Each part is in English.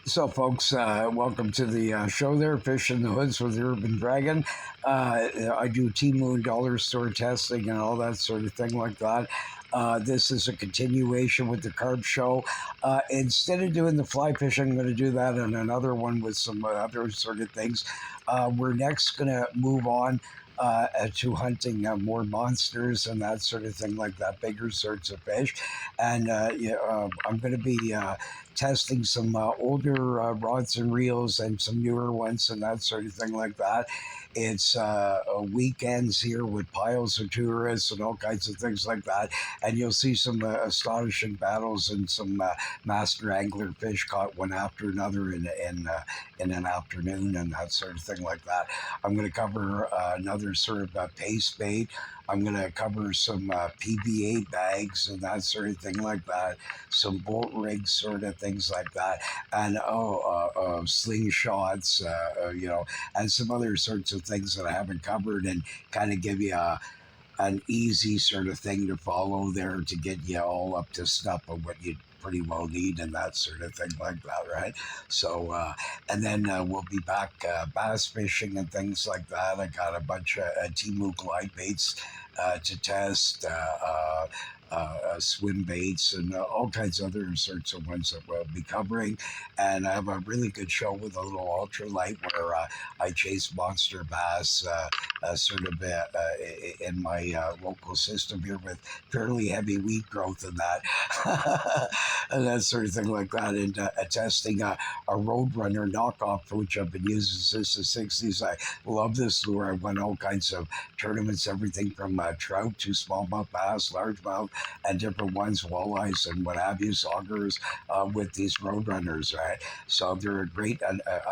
So, folks, welcome to the show there, Fish in the Hoods with the Urban Dragon. I do Temu and dollar store testing and all that sort of thing like that. This is a continuation with the Carp show. Instead of doing the fly fishing, I'm going to do that on another one with some other sort of things. We're next going to move on to hunting more monsters and that sort of thing like that, bigger sorts of fish. And I'm going to be testing some older rods and reels and some newer ones and that sort of thing like that. It's weekends here with piles of tourists and all kinds of things like that. And you'll see some astonishing battles and some master angler fish caught one after another in an afternoon and that sort of thing like that. I'm going to cover another sort of paste bait. I'm going to cover some PVA bags and that sort of thing like that, some bolt rigs, sort of things like that, and slingshots, and some other sorts of things that I haven't covered, and kind of give you an easy sort of thing to follow there to get you all up to snuff on what you pretty well need and that sort of thing like that, right? So, and then we'll be back bass fishing and things like that. I got a bunch of Temu glide baits to test, swim baits, and all kinds of other sorts of ones that we'll be covering. And I have a really good show with a little ultralight where I chase monster bass sort of in my local system here with fairly heavy weed growth and that, and that sort of thing like that. And testing a Roadrunner knockoff, which I've been using since the 60s. I love this lure. I won all kinds of tournaments, everything from trout to smallmouth bass, largemouth, and different ones, walleyes and what have you, saugers, with these Roadrunners, right? So they're a great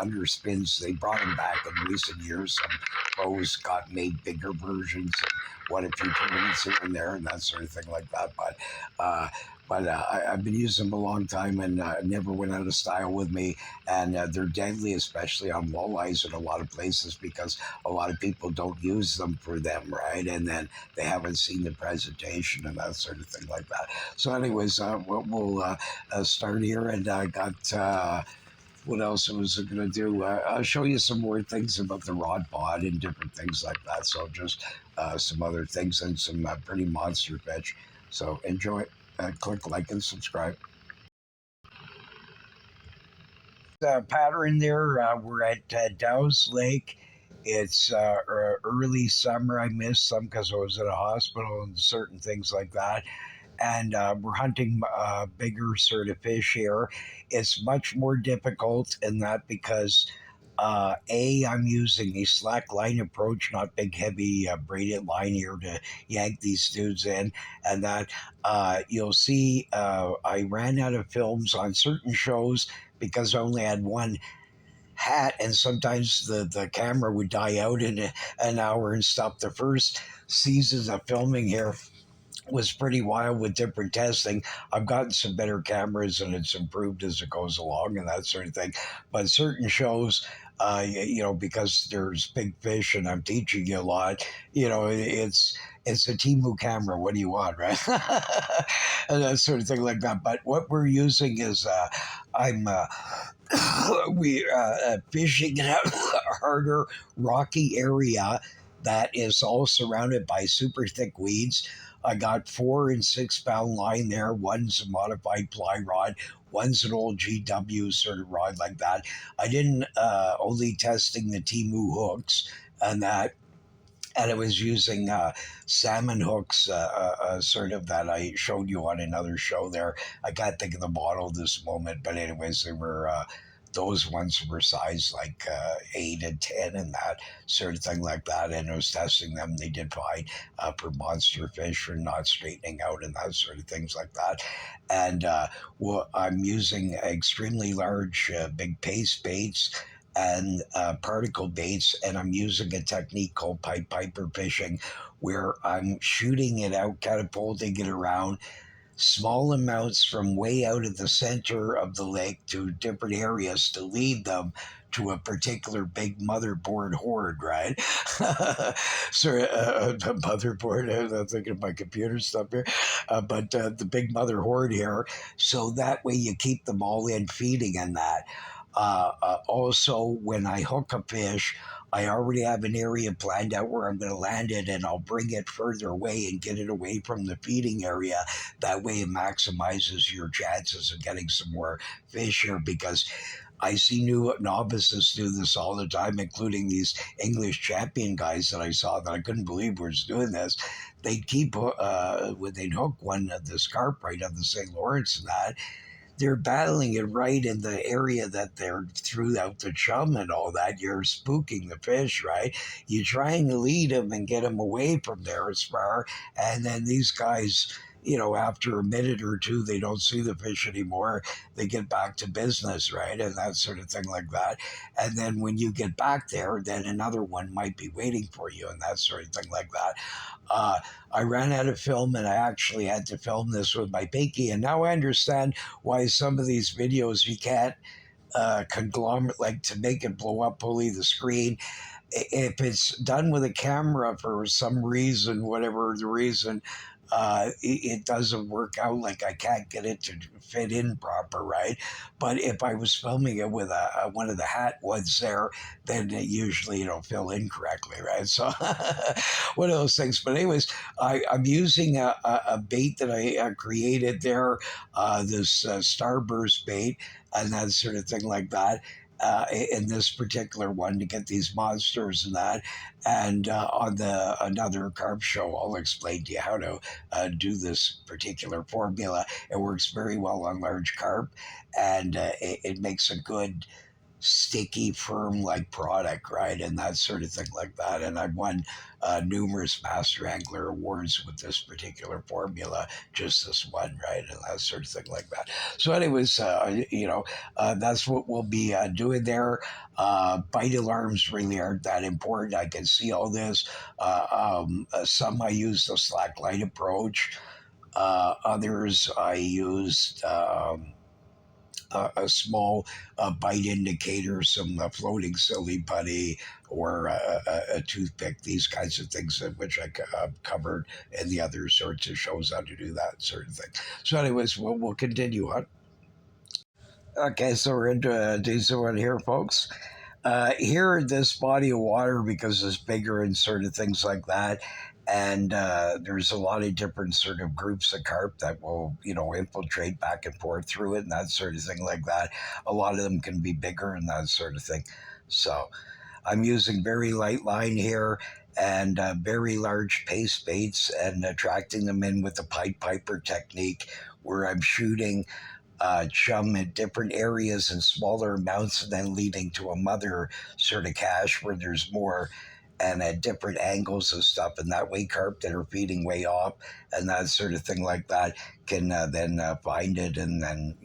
underspins. They brought them back in recent years. Some pros got made bigger versions and won a few tournaments here and there and that sort of thing like that. I've been using them a long time and never went out of style with me. And they're deadly, especially on walleyes in a lot of places because a lot of people don't use them for them, right? And then they haven't seen the presentation and that sort of thing like that. So, anyways, we'll start here, and I got. What else was I going to do? I'll show you some more things about the rod pod and different things like that. So just some other things and some pretty monster fish. So enjoy. Click like and subscribe. Pattern there. We're at Dow's Lake. It's early summer. I missed some because I was at a hospital and certain things like that. And we're hunting bigger sort of fish here. It's much more difficult in that because I'm using a slack line approach, not big, heavy braided line here to yank these dudes in. And that you'll see I ran out of films on certain shows because I only had one hat, and sometimes the camera would die out in an hour and stuff. The first seasons of filming here was pretty wild with different testing. I've gotten some better cameras and it's improved as it goes along and that sort of thing. But certain shows, because there's big fish and I'm teaching you a lot, it's a Temu camera. What do you want, right? And that sort of thing like that. But what we're using is I'm we fishing in a harder, rocky area that is all surrounded by super thick weeds. I got 4 and 6 pound line there. One's a modified ply rod. One's an old GW sort of rod like that. I didn't only testing the Temu hooks and that, and it was using salmon hooks, sort of that I showed you on another show there. I can't think of the model this moment, but anyways, they were those ones were size like 8 and 10 and that sort of thing like that. And I was testing them; they did fine for monster fish and not straightening out and that sort of things like that. And I'm using extremely large, big paste baits and particle baits, and I'm using a technique called pipe piper fishing, where I'm shooting it out, catapulting it around small amounts from way out of the center of the lake to different areas to lead them to a particular big motherboard horde, right? So, the motherboard, I'm thinking of my computer stuff here, but the big mother horde here. So that way you keep them all in feeding and that. Also, when I hook a fish, I already have an area planned out where I'm going to land it, and I'll bring it further away and get it away from the feeding area. That way, it maximizes your chances of getting some more fish here, because I see new novices do this all the time, including these English champion guys that I saw that I couldn't believe was doing this. They'd keep, when they'd hook one of the carp right on the St. Lawrence and that, they're battling it right in the area that they're threw out the chum and all that. You're spooking the fish, right? You try and lead them and get them away from there as far, and then these guys, after a minute or two, they don't see the fish anymore. They get back to business, right? And that sort of thing like that. And then when you get back there, then another one might be waiting for you and that sort of thing like that. Uh, I ran out of film and I actually had to film this with my pinky. And now I understand why some of these videos you can't conglomerate, like to make it blow up fully the screen. If it's done with a camera for some reason, whatever the reason, it doesn't work out. Like I can't get it to fit in proper, right? But if I was filming it with one of the hat ones there, then it usually fill in correctly, right? So one of those things. But anyways, I'm using a bait that I created there, this starburst bait, and that sort of thing like that. In this particular one to get these monsters and that, and on the another carb show, I'll explain to you how to do this particular formula. It works very well on large carp, and it makes a good sticky, firm like product, right? And that sort of thing like that. And I've won numerous Master Angler awards with this particular formula, just this one, right? And that sort of thing like that. So, anyways, that's what we'll be doing there. Bite alarms really aren't that important. I can see all this. Some I use the slack light approach. Others I used. A small bite indicator, some floating silly putty, or a toothpick, these kinds of things, which I covered in the other sorts of shows how to do that sort of thing. So, anyways, we'll continue on. Okay, so we're into a decent one here, folks. Here, this body of water, because it's bigger and sort of things like that, and there's a lot of different sort of groups of carp that will, infiltrate back and forth through it and that sort of thing like that. A lot of them can be bigger and that sort of thing. So I'm using very light line here and very large paste baits and attracting them in with the Pied Piper technique, where I'm shooting chum in different areas in smaller amounts and then leading to a mother sort of cache where there's more, and at different angles and stuff. And that way, carp that are feeding way off and that sort of thing like that can then find it and then,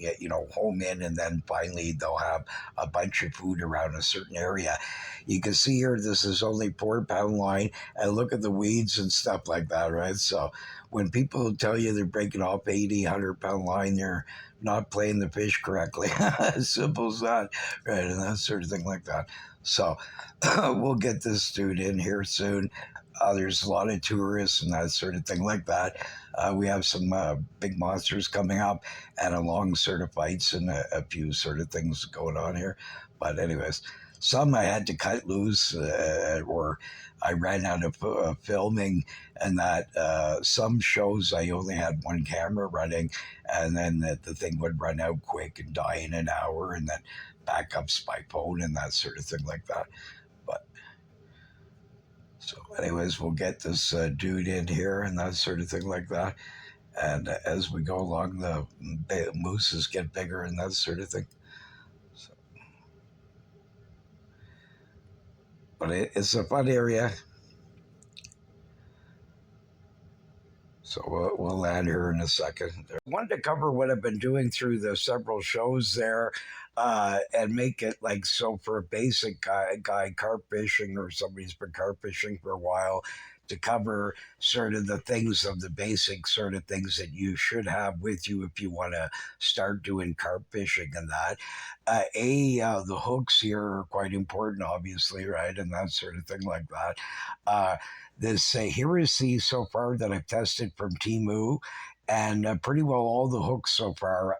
home in. And then finally, they'll have a bunch of food around a certain area. You can see here, this is only 4 pound line. And look at the weeds and stuff like that, right? So when people tell you they're breaking off 80, 100 pound line, they're not playing the fish correctly. As simple as that, right? And that sort of thing like that. So we'll get this dude in here soon. There's a lot of tourists and that sort of thing like that. We have some big monsters coming up and a long sort of fights and a few sort of things going on here. But anyways, some I had to cut loose or I ran out of filming, and that some shows I only had one camera running, and then the thing would run out quick and die in an hour, and then backups by phone and that sort of thing like that. But so, anyways, we'll get this dude in here and that sort of thing like that. And as we go along, the mooses get bigger and that sort of thing. So, but it's a fun area. So we'll land here in a second. I wanted to cover what I've been doing through the several shows there, and make it like so for a basic guy carp fishing, or somebody who's been carp fishing for a while, to cover sort of the things of the basic sort of things that you should have with you if you want to start doing carp fishing and that. The hooks here are quite important, obviously, right? And that sort of thing like that. This here is the so far that I've tested from Timu, and pretty well all the hooks so far,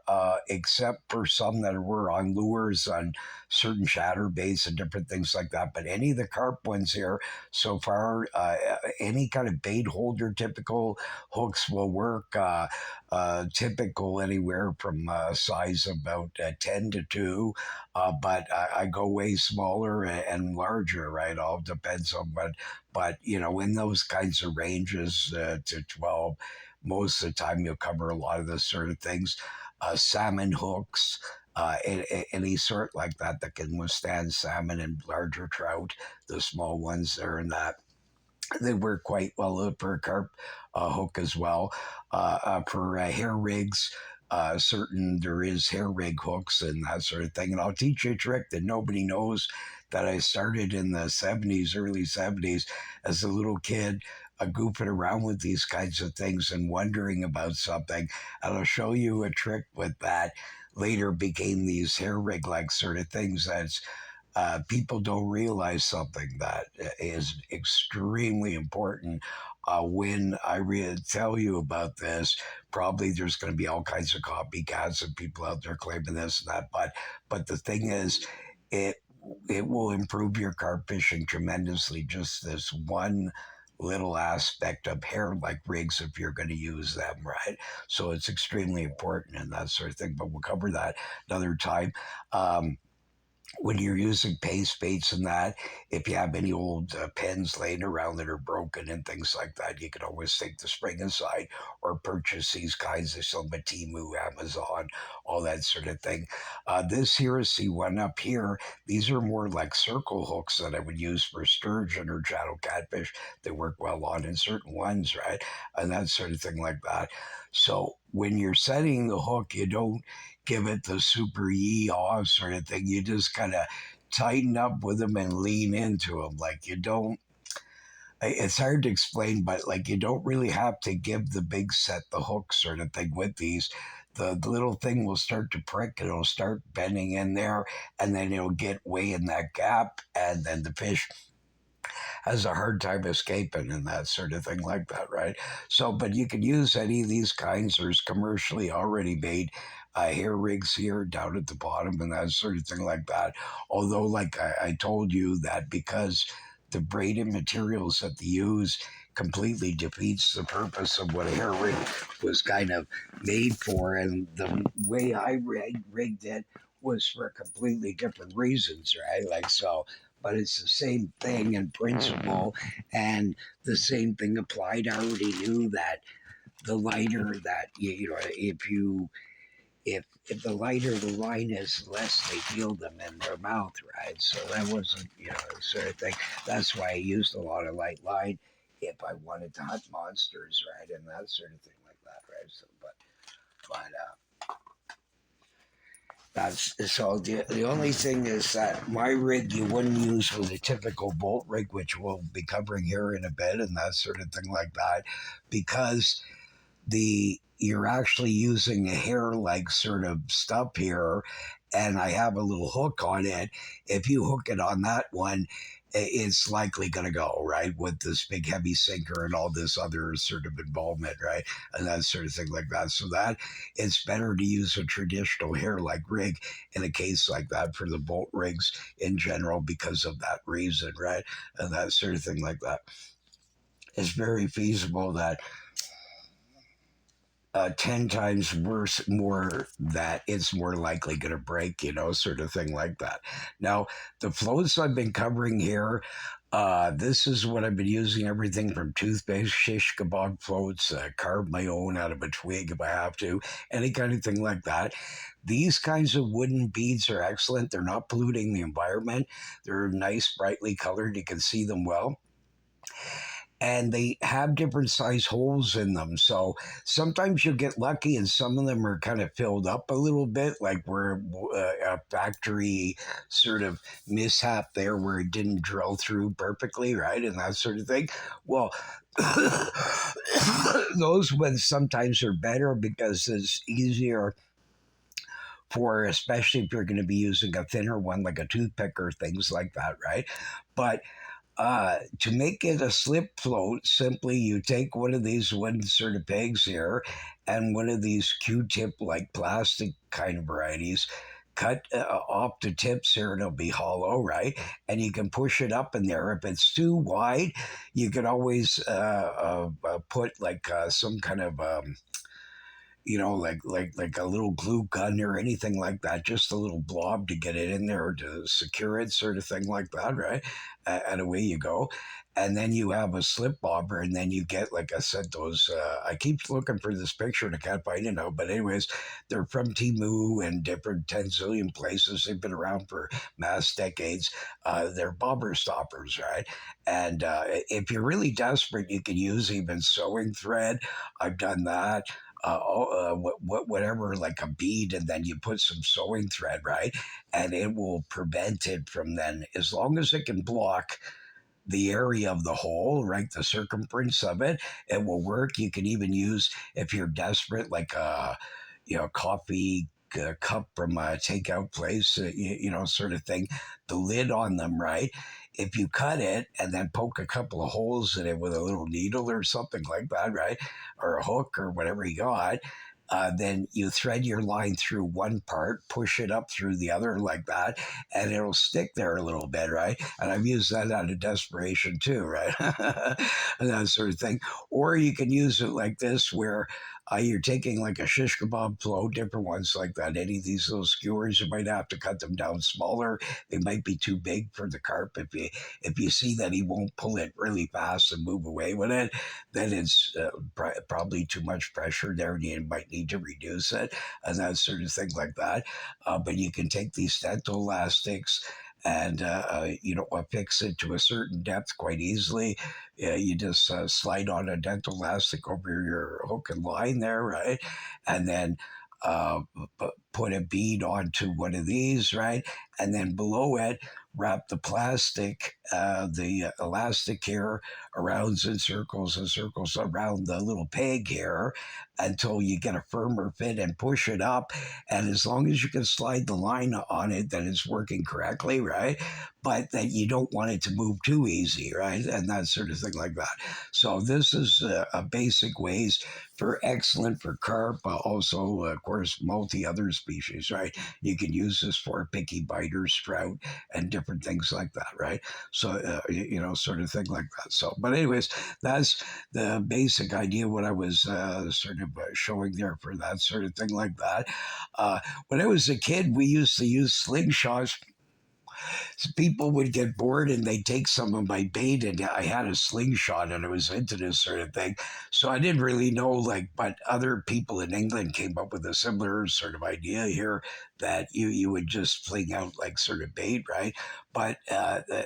except for some that were on lures on certain shatter baits and different things like that. But any of the carp ones here so far, any kind of bait holder, typical hooks will work. Typical anywhere from size about 10 to 2, but I go way smaller and larger, right? All depends on what, but in those kinds of ranges to 12, most of the time you'll cover a lot of those sort of things. Salmon hooks, any sort like that can withstand salmon and larger trout, the small ones there and that. They work quite well for a carp hook as well. For hair rigs, certain there is hair rig hooks and that sort of thing. And I'll teach you a trick that nobody knows that I started in the 70s, early 70s, as a little kid, goofing around with these kinds of things and wondering about something. And I'll show you a trick with that. Later became these hair rig like sort of things that's people don't realize something that is extremely important. When I tell you about this, probably there's going to be all kinds of copycats and people out there claiming this and that. But the thing is, it it will improve your carp fishing tremendously. Just this one little aspect of hair like rigs if you're going to use them, right? So it's extremely important and that sort of thing. But we'll cover that another time. Um, when you're using paste baits and that, if you have any old pens laying around that are broken and things like that, you can always take the spring aside or purchase these kinds of some at Temu, Amazon, all that sort of thing. This here is the one up here. These are more like circle hooks that I would use for sturgeon or channel catfish. They work well on in certain ones, right? And that sort of thing like that. So when you're setting the hook, you don't give it the super yee off sort of thing. You just kind of tighten up with them and lean into them. Like you don't. It's hard to explain, but like you don't really have to give the big set the hook sort of thing with these. The little thing will start to prick, it'll start bending in there, and then it'll get way in that gap, and then the fish has a hard time escaping and that sort of thing like that, right? So, but you can use any of these kinds. There's commercially already made hair rigs here down at the bottom and that sort of thing like that. Although, like I told you, that because the braided materials that they use completely defeats the purpose of what a hair rig was kind of made for. And the way I rigged it was for completely different reasons, right? Like, so but it's the same thing in principle, and the same thing applied. I already knew that the lighter that if you if the lighter the line is, the less they feel them in their mouth, right? So that wasn't the sort of thing. That's why I used a lot of light line if I wanted to hunt monsters, right, and that sort of thing like that, right? So, but that's so the only thing is that my rig you wouldn't use with a typical bolt rig, which we'll be covering here in a bit, and that sort of thing like that, because the you're actually using a hair like sort of stuff here, and I have a little hook on it. If you hook it on that one, it's likely going to go right with this big heavy sinker and all this other sort of involvement, right, and that sort of thing like that. So that it's better to use a traditional hair like rig in a case like that for the bolt rigs in general because of that reason, right, and that sort of thing like that. It's very feasible that 10 times worse, more that it's more likely going to break, sort of thing like that. Now, the floats I've been covering here, this is what I've been using everything from toothpaste, shish kebab floats, carve my own out of a twig if I have to, any kind of thing like that. These kinds of wooden beads are excellent. They're not polluting the environment, they're nice, brightly colored. You can see them well and they have different size holes in them. So sometimes you'll get lucky, and some of them are kind of filled up a little bit, like where a factory sort of mishap there where it didn't drill through perfectly, right? And that sort of thing. Well, those ones sometimes are better because it's easier for, especially if you're going to be using a thinner one like a toothpick or things like that, right? But To make it a slip float, simply you take one of these wooden sort of pegs here and one of these Q-tip like plastic kind of varieties. Cut off the tips here, and it'll be hollow, right? And you can push it up in there. If it's too wide, you can always put like some kind of like a little glue gun or anything like that, just a little blob to get it in there to secure it, sort of thing like that, right? And away you go. And then you have a slip bobber, and then you get, like I said, those. I keep looking for this picture and I can't find it now. But anyways, they're from Timu and different 10 zillion places. They've been around for mass decades. They're bobber stoppers, right? And if you're really desperate, you can use even sewing thread. I've done that. Whatever, like a bead, and then you put some sewing thread, right? And it will prevent it from then, as long as it can block the area of the hole, right? The circumference of it, it will work. You can even use, if you're desperate, like a coffee cup from a takeout place, sort of thing. The lid on them, right? If you cut it and then poke a couple of holes in it with a little needle or something like that, right? Or a hook or whatever you got, then you thread your line through one part, push it up through the other like that, and it'll stick there a little bit, right? And I've used that out of desperation too, right? And that sort of thing. Or you can use it like this, where you're taking like a shish kebab float, different ones like that. Any of these little skewers, you might have to cut them down smaller. They might be too big for the carp. If you see that he won't pull it really fast and move away with it, then it's probably too much pressure there, and you might need to reduce it and that sort of thing like that. But you can take these dental elastics and affix it to a certain depth quite easily. You just slide on a dental elastic over your hook and line there, right? And then uh, put a bead onto one of these, right? And then below it, wrap the plastic, the elastic here around in circles and circles around the little peg here until you get a firmer fit and push it up. And as long as you can slide the line on it, then it's working correctly, right? But that you don't want it to move too easy, right? And that sort of thing like that. So this is a basic ways for excellent for carp, also of course multi other species, right? You can use this for picky biters, trout, and different things like that, right? So sort of thing like that. So, but anyways, that's the basic idea. What I was sort of showing there for that sort of thing like that. Uh, when I was a kid, we used to use slingshots. People would get bored and they'd take some of my bait, and I had a slingshot and I was into this sort of thing. So I didn't really know, like, but other people in England came up with a similar sort of idea here, that you would just fling out like sort of bait, right? But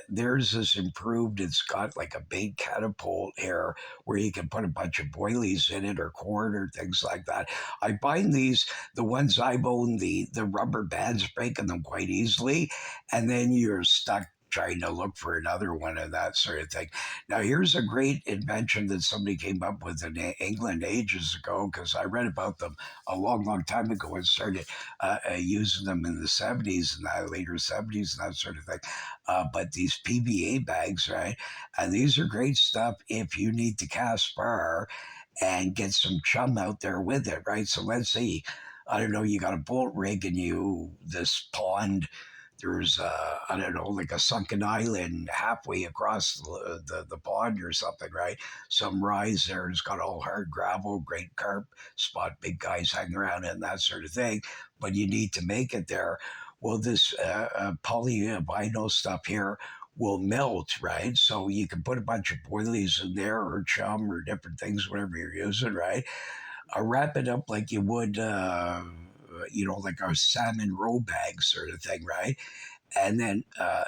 theirs is improved. It's got like a bait catapult here where you can put a bunch of boilies in it or corn or things like that. I find these, the ones I've owned, the rubber bands breaking them quite easily, and then you're stuck trying to look for another one and that sort of thing. Now, here's a great invention that somebody came up with in England ages ago, because I read about them a long, long time ago and started using them in the 70s and the later 70s and that sort of thing. But these PVA bags, right? And these are great stuff if you need to cast far and get some chum out there with it, right? So let's say, I don't know, you got a boat rig and this pond, there's I don't know, like a sunken island halfway across the pond or something, right? Some rise there, it's got all hard gravel, great carp spot, big guys hang around it and that sort of thing. But you need to make it there. Well, this polyvinyl stuff here will melt, right? So you can put a bunch of boilies in there or chum or different things, whatever you're using, right? Wrap it up like you would, like a salmon roe bag sort of thing, right? And then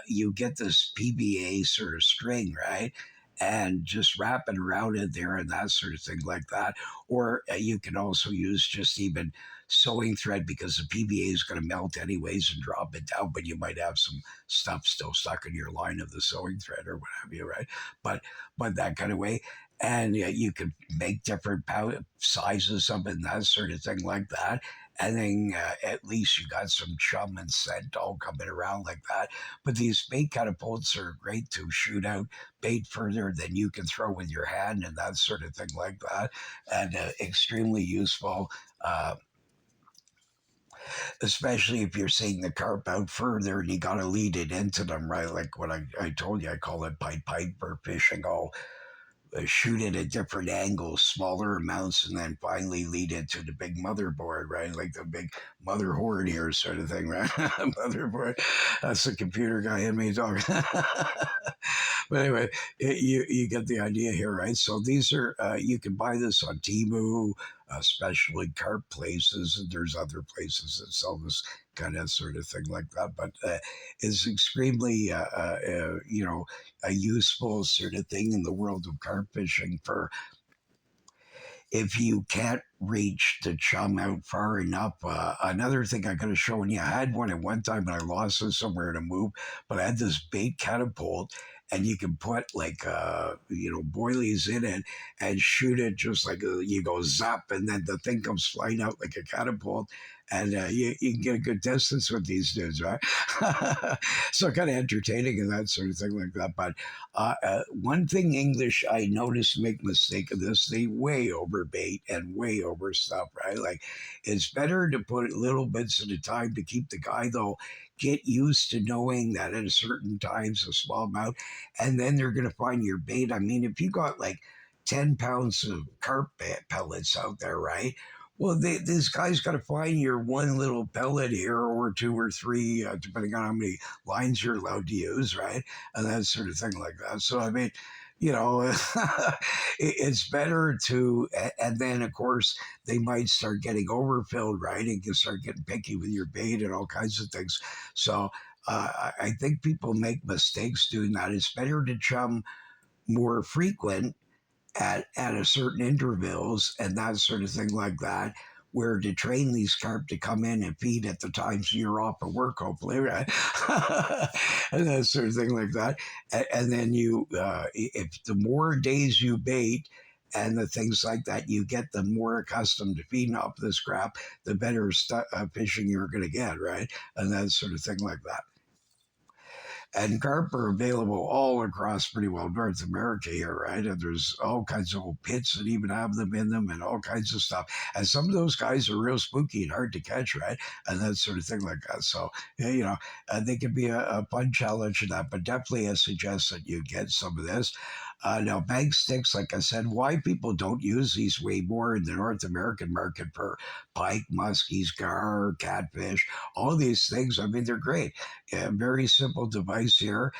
you get this PBA sort of string, right? And just wrap it around it there and that sort of thing like that. Or you can also use just even sewing thread, because the PBA is going to melt anyways and drop it down, but you might have some stuff still stuck in your line of the sewing thread or what have you, right? But that kind of way. and you could make different sizes of it and that sort of thing like that. And then at least you got some chum and scent all coming around like that. But these bait catapults are great to shoot out bait further than you can throw with your hand and that sort of thing like that, and extremely useful. Uh, Especially if you're seeing the carp out further and you got to lead it into them, right? Like what I told you, I call it pipe piper fishing. I'll shoot it at different angles, smaller amounts, and then finally lead it to the big motherboard, right? Like the big mother horde here, sort of thing, right? Motherboard. That's the computer guy in me talking. But anyway, you get the idea here, right? So these are you can buy this on Temu, especially carp places, and there's other places that sell this kind of sort of thing like that. But it's extremely a useful sort of thing in the world of carp fishing for if you can't reach the chum out far enough. Another thing I could have shown you, I had one at one time and I lost it somewhere to move, but I had this bait catapult. And you can put like boilies in it and shoot it just like you go zap, and then the thing comes flying out like a catapult, and you can get a good distance with these dudes, right? So kind of entertaining and that sort of thing like that. But one thing English I noticed make mistake of this, they way over bait and way over stuff, right? Like it's better to put little bits at a time to keep the guy though get used to knowing that at a certain times a small amount, and then they're going to find your bait. I mean, if you got like 10 pounds of carp pellets out there, right? Well, this guy's got to find your one little pellet here or two or three, depending on how many lines you're allowed to use, right? And that sort of thing like that. So, I mean, it's better to, and then of course they might start getting overfilled, right? And you start getting picky with your bait and all kinds of things. So, I think people make mistakes doing that. It's better to chum more frequent at a certain intervals and that sort of thing like that, where to train these carp to come in and feed at the times you're off of work, hopefully, right? And that sort of thing like that. And then if the more days you bait and the things like that, you get them more accustomed to feeding off this crap, the better fishing you're going to get, right? And that sort of thing like that. And carp are available all across pretty well North America here, right? And there's all kinds of old pits that even have them in them and all kinds of stuff. And some of those guys are real spooky and hard to catch, right? And that sort of thing like that. So, yeah, they can be a fun challenge in that, but definitely I suggest that you get some of this. Now, bank sticks, like I said, why people don't use these way more in the North American market for pike, muskies, gar, catfish, all these things. I mean, they're great. Yeah, very simple device here.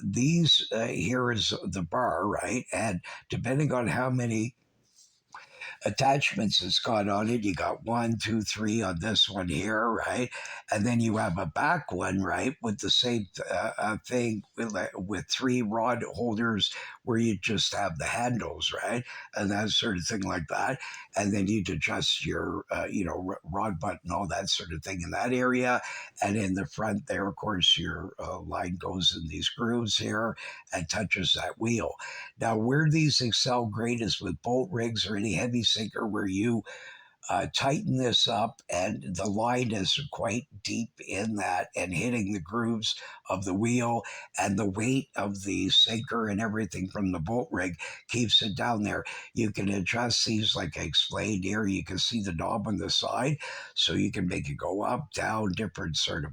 These here is the bar, right? And depending on how many attachments it's got on it. You got one, two, three on this one here, right? And then you have a back one, right, with the same thing with three rod holders where you just have the handles, right, and that sort of thing like that. And then you'd adjust your, rod butt and all that sort of thing in that area. And in the front there, of course, your line goes in these grooves here and touches that wheel. Now, where these excel great is with bolt rigs or any heavy sinker where you tighten this up and the line is quite deep in that and hitting the grooves of the wheel, and the weight of the sinker and everything from the bolt rig keeps it down there. You can adjust these like I explained here. You can see the knob on the side, so you can make it go up, down, different sort of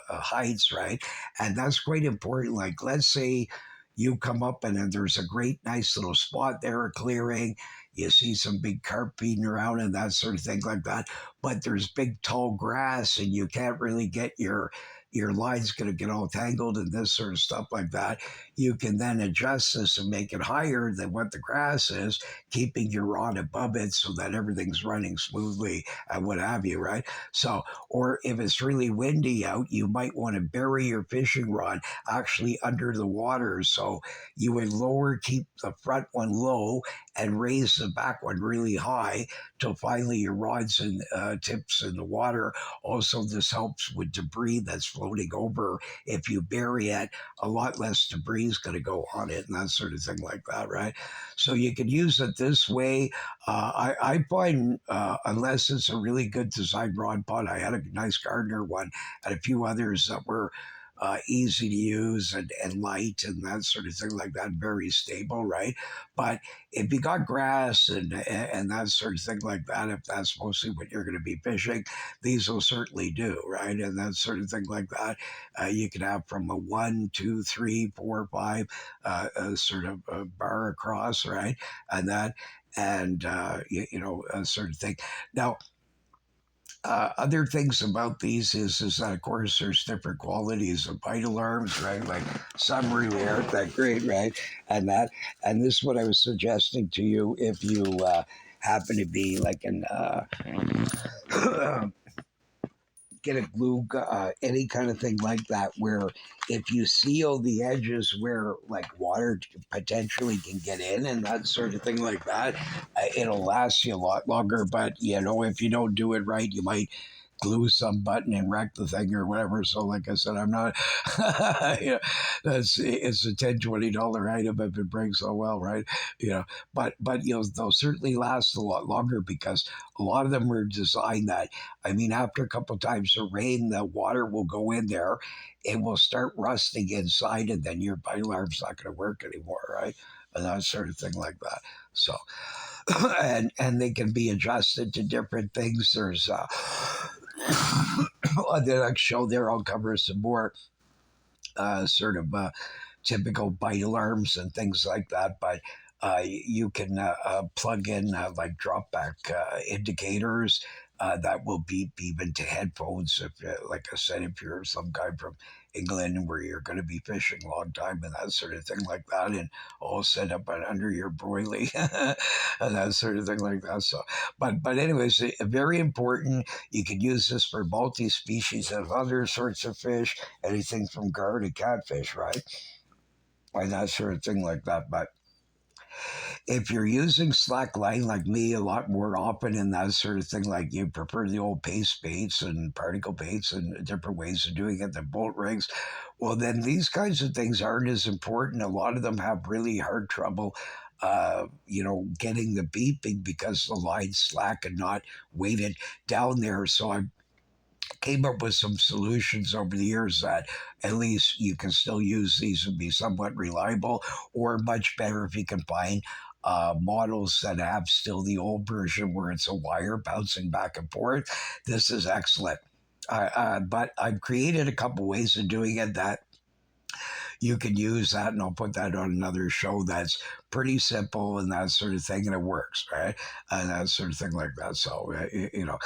heights, right? And that's quite important. Like, let's say you come up and then there's a great nice little spot there, a clearing. You see some big carp feeding around and that sort of thing like that. But there's big tall grass and you can't really get your line's going to get all tangled and this sort of stuff like that. You can then adjust this and make it higher than what the grass is, keeping your rod above it so that everything's running smoothly and what have you, right? So, or if it's really windy out, you might want to bury your fishing rod actually under the water. So you would keep the front one low and raise the back one really high till finally your rod's and tips in the water. Also, this helps with debris that's floating over. If you bury it, a lot less debris is going to go on it and that sort of thing like that, right? So you can use it this way. I find, unless it's a really good design rod pod, I had a nice Gardner one and a few others that were easy to use and light and that sort of thing like that, very stable, right? But if you got grass and that sort of thing like that, if that's mostly what you're going to be fishing, these will certainly do, right? And that sort of thing like that, you can have from a one, two, three, four, five, sort of bar across, right? And that, and you know, sort of thing. Now, other things about these is that of course there's different qualities of bite alarms, right? Like some really aren't that great, right? And that, and this is what I was suggesting to you if you happen to be like an get a glue, any kind of thing like that, where if you seal the edges where like water potentially can get in and that sort of thing like that, it'll last you a lot longer. But you know, if you don't do it right, you might glue some button and wreck the thing or whatever. So, like I said, I'm not. You know, that's it's a $10-$20 item if it breaks so well, right? You know, but you know they'll certainly last a lot longer because a lot of them were designed that. I mean, after a couple of times of rain, the water will go in there, it will start rusting inside, and then your bite alarm's not going to work anymore, right? And that sort of thing like that. So, and they can be adjusted to different things. There's on the next show there, I'll cover some more sort of typical bite alarms and things like that. But you can plug in like drop back indicators that will beep even to headphones. If, like I said, if you're some guy from England where you're going to be fishing a long time and that sort of thing like that, and all set up under your broilie and that sort of thing like that. So, but anyways, very important. You can use this for multi species of other sorts of fish, anything from gar to catfish, right? And that sort of thing like that. But if you're using slack line like me a lot more often and that sort of thing, like you prefer the old paste baits and particle baits and different ways of doing it than bolt rigs, well, then these kinds of things aren't as important. A lot of them have really hard trouble. You know, getting the beeping because the line's slack and not weighted down there. So I came up with some solutions over the years that at least you can still use these and be somewhat reliable, or much better if you can find models that have still the old version where it's a wire bouncing back and forth. This is excellent. But I've created a couple ways of doing it that you can use that, and I'll put that on another show. That's pretty simple and that sort of thing, and it works, right? And that sort of thing like that. So you know,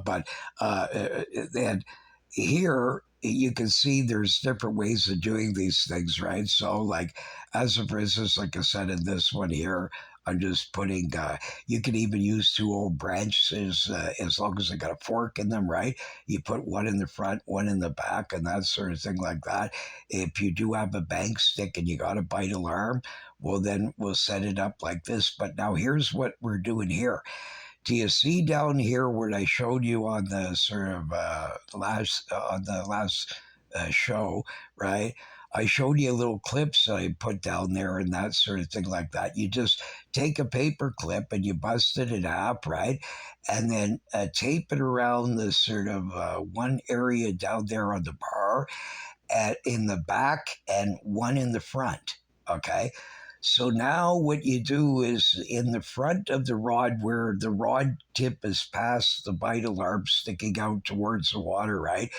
but and here you can see there's different ways of doing these things, right? So like, as a for instance, like I said in this one here. I'm just putting, you can even use two old branches as long as they got a fork in them, right? You put one in the front, one in the back, and that sort of thing like that. If you do have a bank stick and you got a bite alarm, well, then we'll set it up like this. But now here's what we're doing here. Do you see down here where I showed you on the sort of last show, right? I showed you little clips that I put down there and that sort of thing like that. You just take a paper clip and you bust it in half, right? And then tape it around the sort of one area down there on the bar, in the back and one in the front. Okay. So now what you do is in the front of the rod where the rod tip is past the bite alarm sticking out towards the water, right?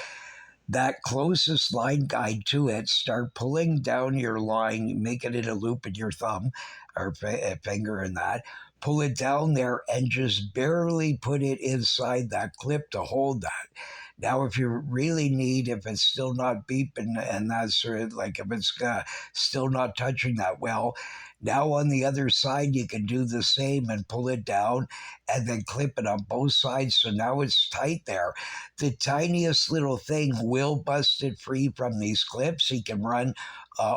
That closest line guide to it, start pulling down your line, making it a loop in your thumb or finger in that. Pull it down there and just barely put it inside that clip to hold that. Now, if you really need, if it's still not beeping and that's sort of like if it's still not touching that well, Now on the other side, you can do the same and pull it down and then clip it on both sides. So now it's tight there. The tiniest little thing will bust it free from these clips. He can run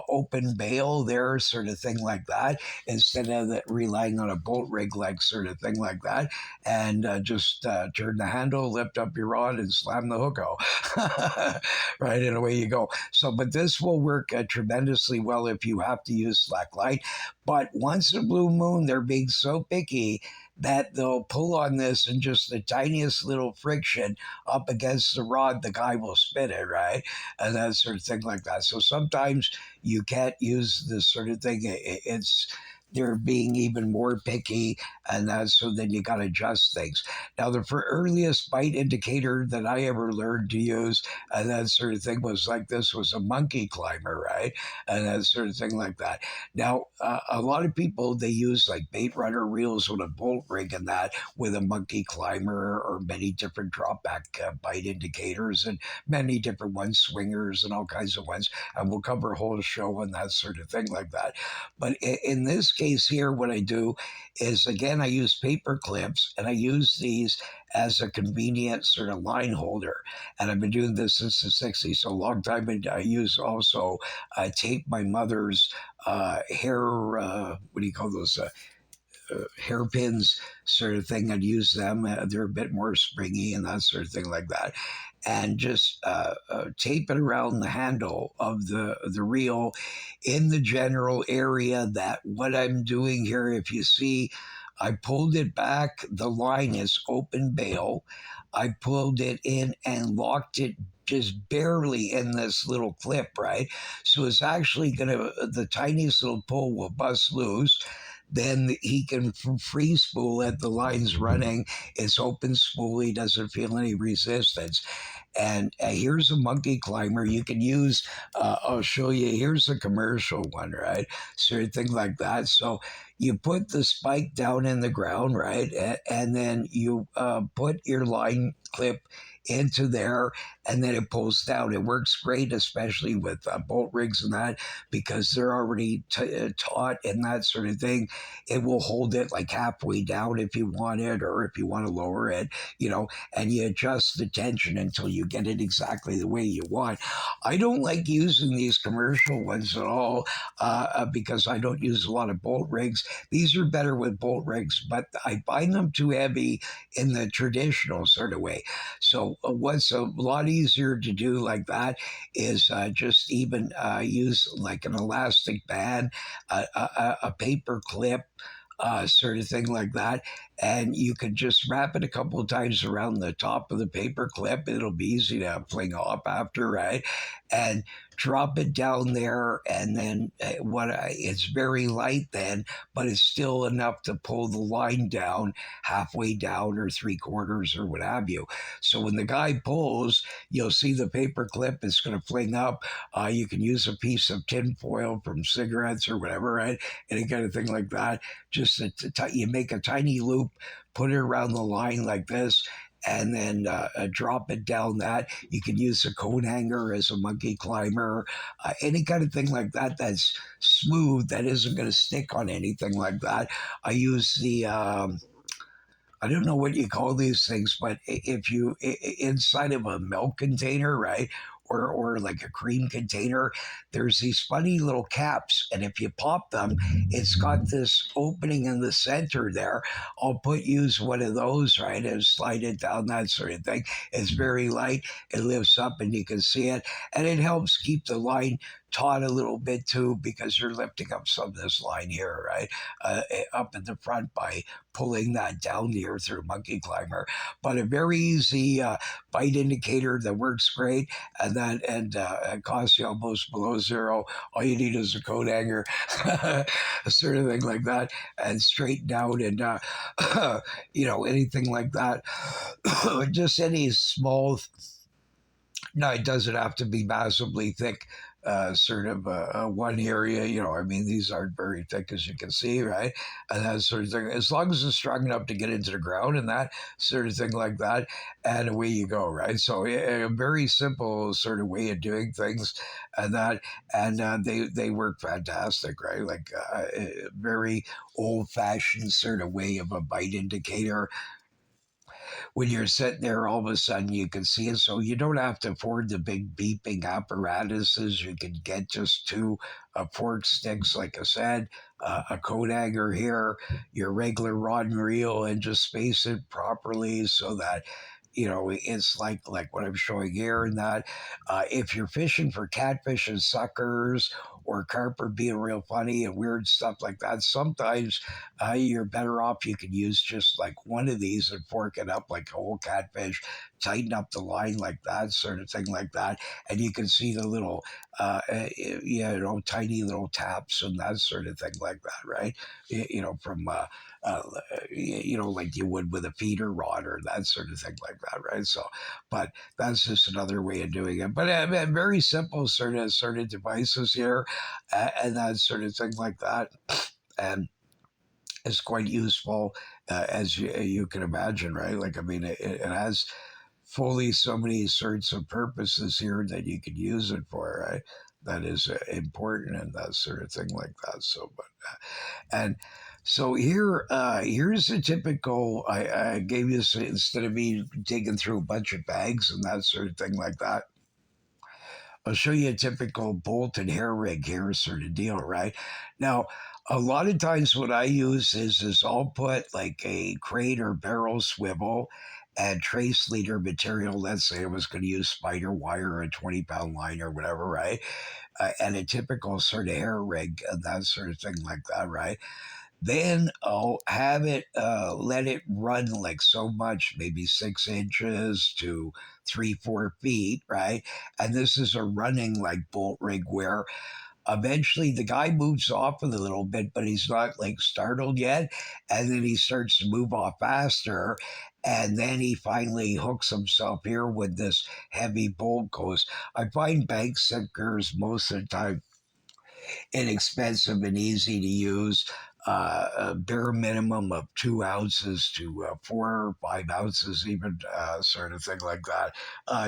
open bail there, sort of thing like that, instead of relying on a bolt rig leg, sort of thing like that. And just turn the handle, lift up your rod, and slam the hook out. Right, and away you go. So, but this will work tremendously well if you have to use slack line. But once a blue moon, they're being so picky that they'll pull on this and just the tiniest little friction up against the rod, the guy will spin it, right? And that sort of thing like that. So sometimes you can't use this sort of thing. It's they're being even more picky, and so then you got to adjust things. Now, the earliest bite indicator that I ever learned to use, and that sort of thing, was like this was a monkey climber, right? And that sort of thing like that. Now, a lot of people they use like bait runner reels with a bolt rig and that with a monkey climber or many different drop back bite indicators and many different ones, swingers and all kinds of ones. And we'll cover a whole show on that sort of thing like that. But in this case here, what I do is again, I use paper clips and I use these as a convenient sort of line holder. And I've been doing this since the 60s, so a long time. And I use also tape my mother's hair, what do you call those? Hairpins sort of thing. I'd use them. They're a bit more springy and that sort of thing like that. And just tape it around the handle of the reel in the general area that what I'm doing here, if you see, I pulled it back. The line is open bail. I pulled it in and locked it just barely in this little clip, right? So it's actually going to, the tiniest little pull will bust loose. Then he can free spool it. The line's running. It's open spool. He doesn't feel any resistance. And here's a monkey climber you can use. I'll show you. Here's a commercial one, right? Sort of thing like that. So you put the spike down in the ground, right? And then you put your line clip into there and then it pulls down. It works great, especially with bolt rigs and that, because they're already taught and that sort of thing. It will hold it like halfway down if you want it, or if you want to lower it, and you adjust the tension until you get it exactly the way you want. I don't like using these commercial ones at all because I don't use a lot of bolt rigs. These are better with bolt rigs, but I find them too heavy in the traditional sort of way. So what's a lot easier to do like that is just even use like an elastic band, a paper clip, sort of thing like that. And you can just wrap it a couple of times around the top of the paper clip. It'll be easy to fling off after, right? And drop it down there. And then it's very light then, but it's still enough to pull the line down halfway down or three quarters or what have you. So when the guy pulls, you'll see the paper clip is going to fling up. You can use a piece of tin foil from cigarettes or whatever, right? Any kind of thing like that. Just you make a tiny loop, put it around the line like this, and then drop it down that. You can use a coat hanger as a monkey climber, any kind of thing like that that's smooth, that isn't going to stick on anything like that. I use the I don't know what you call these things, but if you inside of a milk container, right, or like a cream container, there's these funny little caps, and if you pop them, it's got this opening in the center there. I'll use one of those, right, and slide it down, that sort of thing. It's very light. It lifts up, and you can see it, and it helps keep the line taut a little bit too, because you're lifting up some of this line here, right, up in the front by pulling that down here through monkey climber. But a very easy bite indicator that works great, and it costs you almost below zero. All you need is a coat hanger, a sort of thing like that, and straighten out, and anything like that. Just any small No, it doesn't have to be massively thick. Sort of one area, I mean, these aren't very thick as you can see, right? And that sort of thing. As long as it's strong enough to get into the ground and that sort of thing like that, and away you go, right? So a very simple sort of way of doing things, and that, and they work fantastic, right? Like a very old fashioned sort of way of a bite indicator when you're sitting there, all of a sudden you can see it. So you don't have to afford the big beeping apparatuses. You can get just two fork sticks, like I said, a coat hanger here, your regular rod and reel, and just space it properly so that it's like what I'm showing here. And that if you're fishing for catfish and suckers or carp are being real funny and weird stuff like that, sometimes you're better off. You can use just like one of these and fork it up like a whole catfish, tighten up the line like that, sort of thing like that. And you can see the little, tiny little taps and that sort of thing like that, right? From uh, like you would with a feeder rod or that sort of thing like that, right? So, but that's just another way of doing it. But very simple sort of devices here, and that sort of thing like that, and it's quite useful as you can imagine, right? Like I mean, it has fully so many sorts of purposes here that you could use it for, right? That is important and that sort of thing like that. So, but and so here's a typical. I gave you instead of me digging through a bunch of bags and that sort of thing like that. I'll show you a typical bolt and hair rig here sort of deal, right? Now, a lot of times what I use is I'll put like a crate or barrel swivel and trace leader material. Let's say I was going to use spider wire or a 20-pound line or whatever, right? And a typical sort of hair rig and that sort of thing like that, right? Then I'll have it, let it run like so much, maybe 6 inches to 3, 4 feet, right? And this is a running like bolt rig where eventually the guy moves off a little bit, but he's not like startled yet. And then he starts to move off faster. And then he finally hooks himself here with this heavy bolt goes. I find bank sinkers most of the time inexpensive and easy to use. A bare minimum of 2 ounces to 4 or 5 ounces, even sort of thing like that,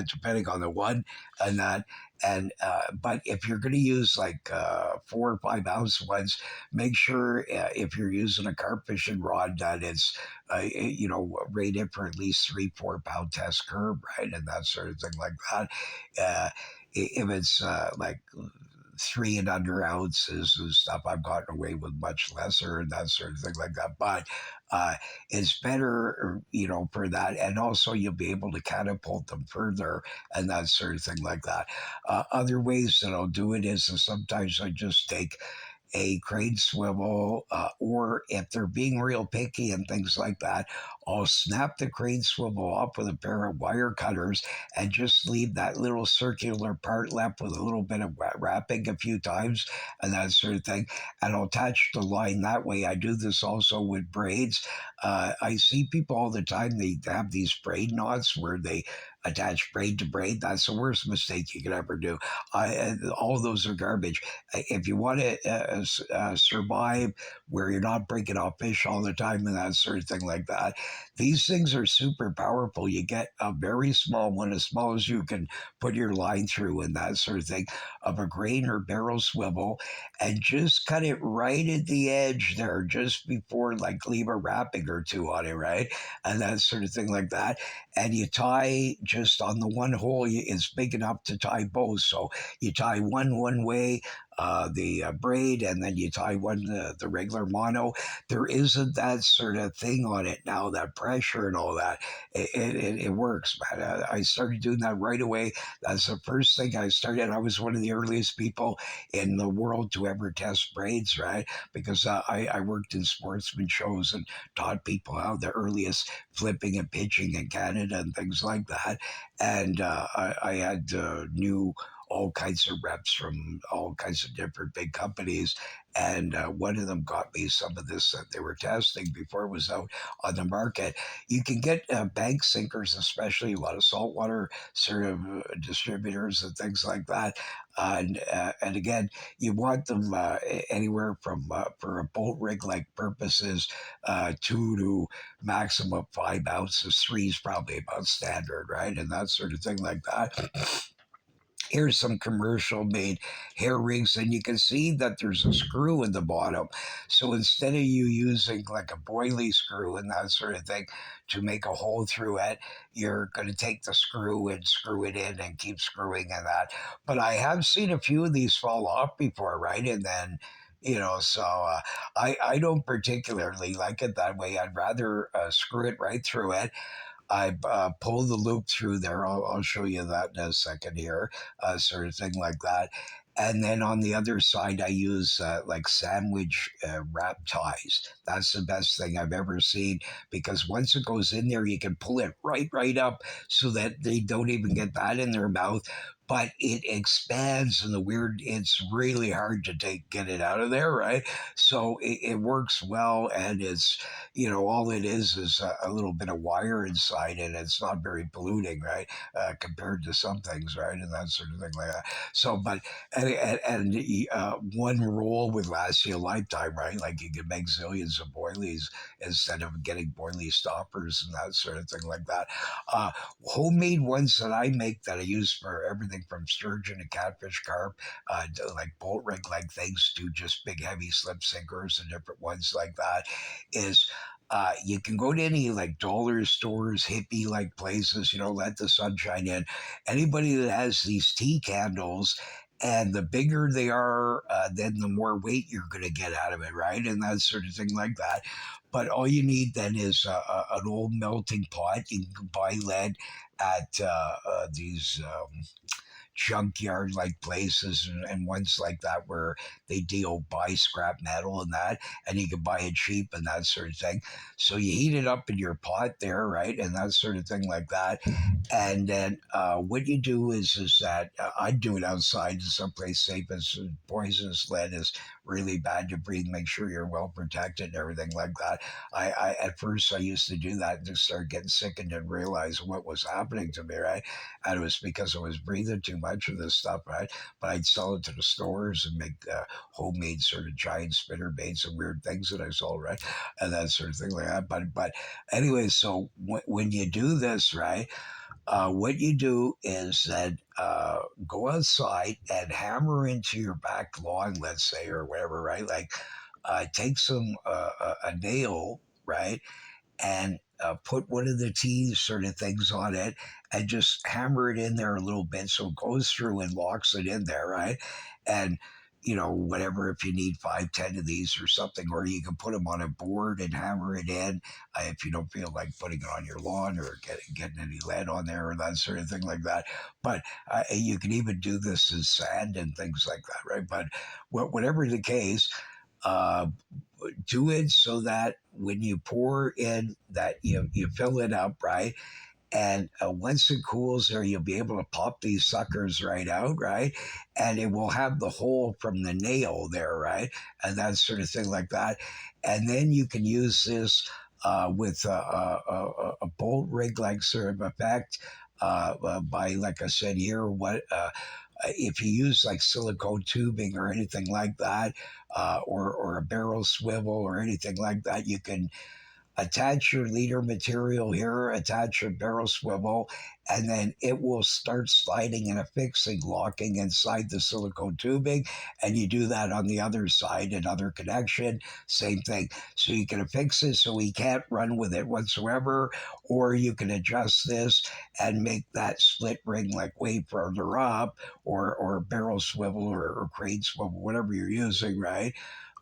depending on the one and that. And but if you're going to use like 4 or 5 ounce ones, make sure if you're using a carp fishing rod that it's rated for at least 3, 4 pound test curve, right, and that sort of thing like that. If it's like 3 and under ounces and stuff. I've gotten away with much lesser and that sort of thing like that. But uh, it's better, for that. And also you'll be able to catapult them further and that sort of thing like that. Other ways that I'll do it is sometimes I just take a crane swivel, or if they're being real picky and things like that, I'll snap the crane swivel off with a pair of wire cutters and just leave that little circular part left with a little bit of wrapping a few times and that sort of thing. And I'll attach the line that way. I do this also with braids. I see people all the time, they have these braid knots where they attach braid to braid. That's the worst mistake you could ever do. All those are garbage. If you want to survive where you're not breaking off fish all the time and that sort of thing like that, these things are super powerful. You get a very small one, as small as you can put your line through and that sort of thing, of a grain or barrel swivel, and just cut it right at the edge there, just before, like, leave a wrapping or two on it, right? And that sort of thing like that. And you tie just on the one hole, it's big enough to tie both. So you tie one way, the braid, and then you tie one the regular mono. There isn't that sort of thing on it now, that pressure and all that. It works, man. I started doing that right away. That's the first thing I started. I was one of the earliest people in the world to ever test braids, right? Because I worked in sportsman shows and taught people how the earliest flipping and pitching in Canada and things like that. And I had knew all kinds of reps from all kinds of different big companies. And one of them got me some of this that they were testing before it was out on the market. You can get bank sinkers, especially a lot of saltwater sort of distributors and things like that. And again, you want them anywhere from for a boat rig like purposes, 2 to maximum 5 ounces. Three is probably about standard, right? And that sort of thing like that. Here's some commercial made hair rings, and you can see that there's a screw in the bottom. So instead of you using like a boilie screw and that sort of thing to make a hole through it, you're going to take the screw and screw it in and keep screwing in that. But I have seen a few of these fall off before, right? And then so I don't particularly like it that way. I'd rather screw it right through it. I pull the loop through there. I'll show you that in a second here, sort of thing like that. And then on the other side, I use like sandwich wrap ties. That's the best thing I've ever seen because once it goes in there, you can pull it right up so that they don't even get that in their mouth. But it expands, and it's really hard to get it out of there, right? So it works well, and all it is a little bit of wire inside, and it's not very polluting, right? Compared to some things, right, and that sort of thing like that. So, but one roll would last you a lifetime, right? Like you can make zillions of boilies instead of getting boilie stoppers and that sort of thing like that. Uh, Homemade ones that I make that I use for everything from sturgeon to catfish, carp, like boat rig like things to just big heavy slip sinkers and different ones like that is you can go to any like dollar stores, hippie like places, let the sunshine in. Anybody that has these tea candles, and the bigger they are, then the more weight you're going to get out of it, right? And that sort of thing like that. But all you need then is an old melting pot. You can buy lead at these junkyard like places and ones like that where they deal buy scrap metal and that, and you can buy it cheap and that sort of thing. So you heat it up in your pot there, right, and that sort of thing like that. And then what you do is that I do it outside in someplace safe. As poisonous lead is really bad to breathe. Make sure you're well protected and everything like that. I at first I used to do that and just started getting sick and didn't realize what was happening to me, right? And it was because I was breathing too much of this stuff, right? But I'd sell it to the stores and make homemade sort of giant spinner baits and weird things that I sold, right? And that sort of thing like that. But anyway, so when you do this, right? What you do is that go outside and hammer into your back lawn, let's say, or whatever, right? Like take a nail, right? And put one of the teeth sort of things on it and just hammer it in there a little bit so it goes through and locks it in there, right? And whatever, if you need 5, 10 of these or something, or you can put them on a board and hammer it in if you don't feel like putting it on your lawn or getting any lead on there or that sort of thing like that. But you can even do this in sand and things like that, right? But whatever the case, uh, do it so that when you pour in that you fill it up, right, and once it cools there, you'll be able to pop these suckers right out, right, and it will have the hole from the nail there, right, and that sort of thing like that. And then you can use this with a bolt rig like sort of effect by, like I said here, what if you use like silicone tubing or anything like that, or a barrel swivel or anything like that, you can attach your leader material here, attach your barrel swivel, and then it will start sliding and affixing, locking inside the silicone tubing. And you do that on the other side, another connection, same thing. So you can affix it so he can't run with it whatsoever, or you can adjust this and make that split ring like way further up, or barrel swivel or crane swivel, whatever you're using, right?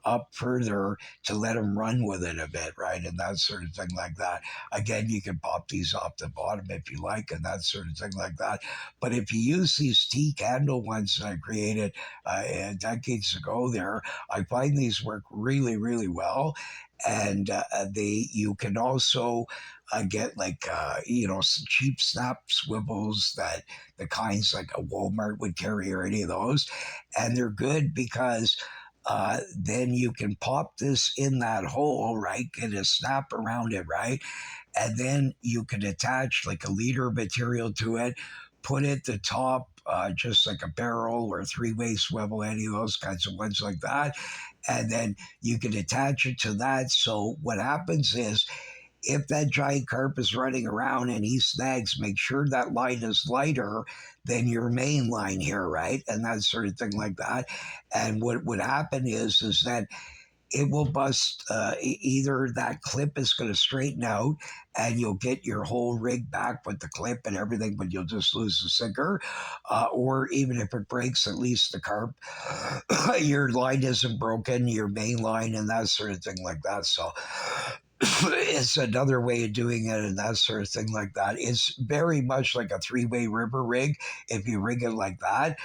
up further to let them run with it a bit, right? And that sort of thing like that. Again, you can pop these off the bottom if you like, and that sort of thing like that. But if you use these tea candle ones that I created decades ago, there, I find these work really, really well. And they, you can also get like cheap snap swivels, that the kinds like a Walmart would carry or any of those, and they're good because then you can pop this in that hole, right? Get a snap around it, right? And then you can attach like a liter of material to it, put it the top, just like a barrel or a three-way swivel, any of those kinds of ones like that. And then you can attach it to that. So what happens is, if that giant carp is running around and he snags, make sure that line is lighter than your main line here, right? And that sort of thing like that. And what would happen is that it will bust. Either that clip is going to straighten out and you'll get your whole rig back with the clip and everything, but you'll just lose the sinker. Or even if it breaks, at least the carp, your line isn't broken, your main line, and that sort of thing like that. So it's another way of doing it and that sort of thing like that. It's very much like a three-way river rig if you rig it like that,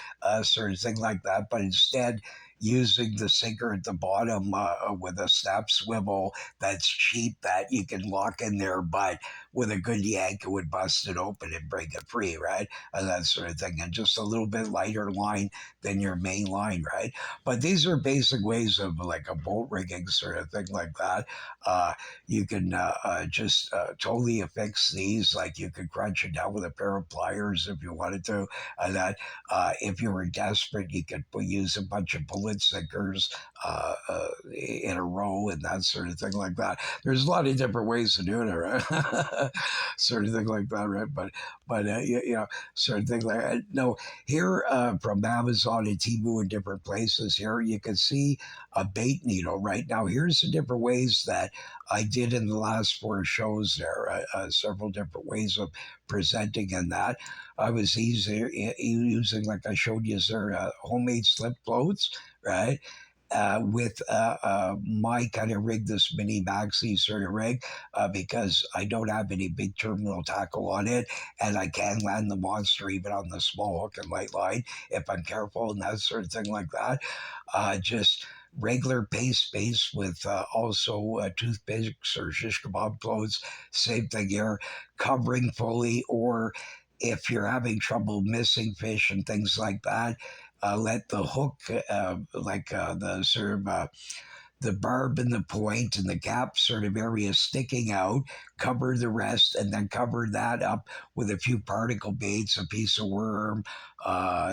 sort of thing like that. But instead, using the sinker at the bottom with a snap swivel that's cheap that you can lock in there, but with a good yank, it would bust it open and break it free, right? And that sort of thing. And just a little bit lighter line than your main line, right? But these are basic ways of like a bolt rigging sort of thing like that. You can just totally affix these. Like you could crunch it down with a pair of pliers if you wanted to. And that if you were desperate, you could use a bunch of bullet sinkers in a row and that sort of thing like that. There's a lot of different ways of doing it, right? Sort of thing like that, right? But sort of thing like that. No, here from Amazon and Temu and different places here, you can see a bait needle right now. Here's the different ways that I did in the last four shows there, several different ways of presenting in that. I was using, like I showed you there, homemade slip floats, right? With my kind of rig, this mini maxi sort of rig, because I don't have any big terminal tackle on it, and I can land the monster even on the small hook and light line if I'm careful and that sort of thing like that. Just regular paste base with also toothpicks or shish kebab floats. Same thing here, covering fully, or if you're having trouble missing fish and things like that, let the hook, the sort of the barb and the point and the gap sort of area sticking out, cover the rest, and then cover that up with a few particle baits, a piece of worm,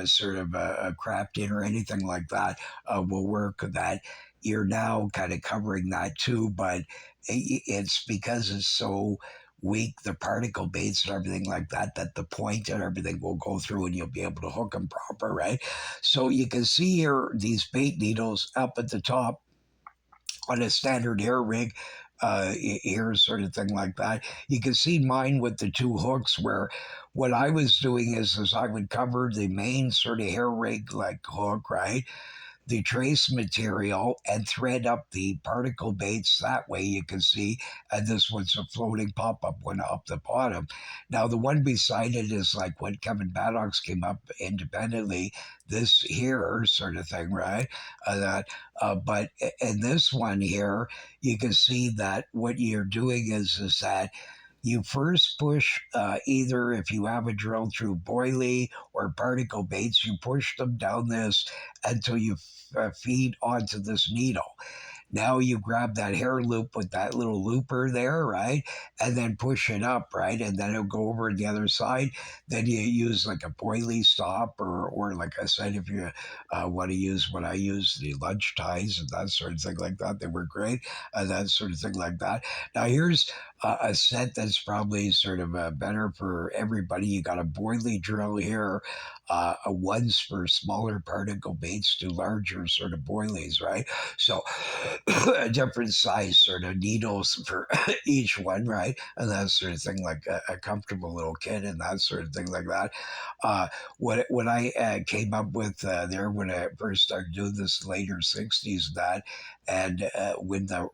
sort of a crab tin or anything like that will work. That you're now kind of covering that too, but it's because it's so weak, the particle baits and everything like that, that the point and everything will go through and you'll be able to hook them proper, right? So you can see here these bait needles up at the top on a standard hair rig, here sort of thing like that. You can see mine with the two hooks, where what I was doing is I would cover the main sort of hair rig like hook, right? The trace material and thread up the particle baits that way, you can see. And this one's a floating pop-up one up the bottom. Now the one beside it is like when Kevin Maddox came up independently, this here sort of thing, right? But in this one here, you can see that what you're doing is that you first push, either if you have a drill through Boilie or particle baits, you push them down this until you feed onto this needle. Now you grab that hair loop with that little looper there, right? And then push it up, right? And then it'll go over to the other side. Then you use like a Boilie stop, or like I said, if you want to use what I use, the lunch ties and that sort of thing like that, they were great, and that sort of thing like that. Now here's a set that's probably sort of better for everybody. You got a Boilie drill here, a ones for smaller particle baits to larger sort of boilies, right? So a different size sort of needles for each one, right? And that sort of thing, like a comfortable little kit and that sort of thing like that. Uh, what I came up with there when I first started doing this later '60s, that and when the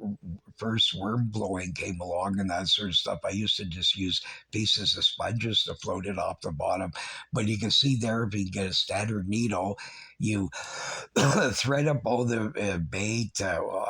first worm blowing came along and that sort of stuff, I used to just use pieces of sponges to float it off the bottom. But you can see there, if you get a standard needle, you thread up all the bait,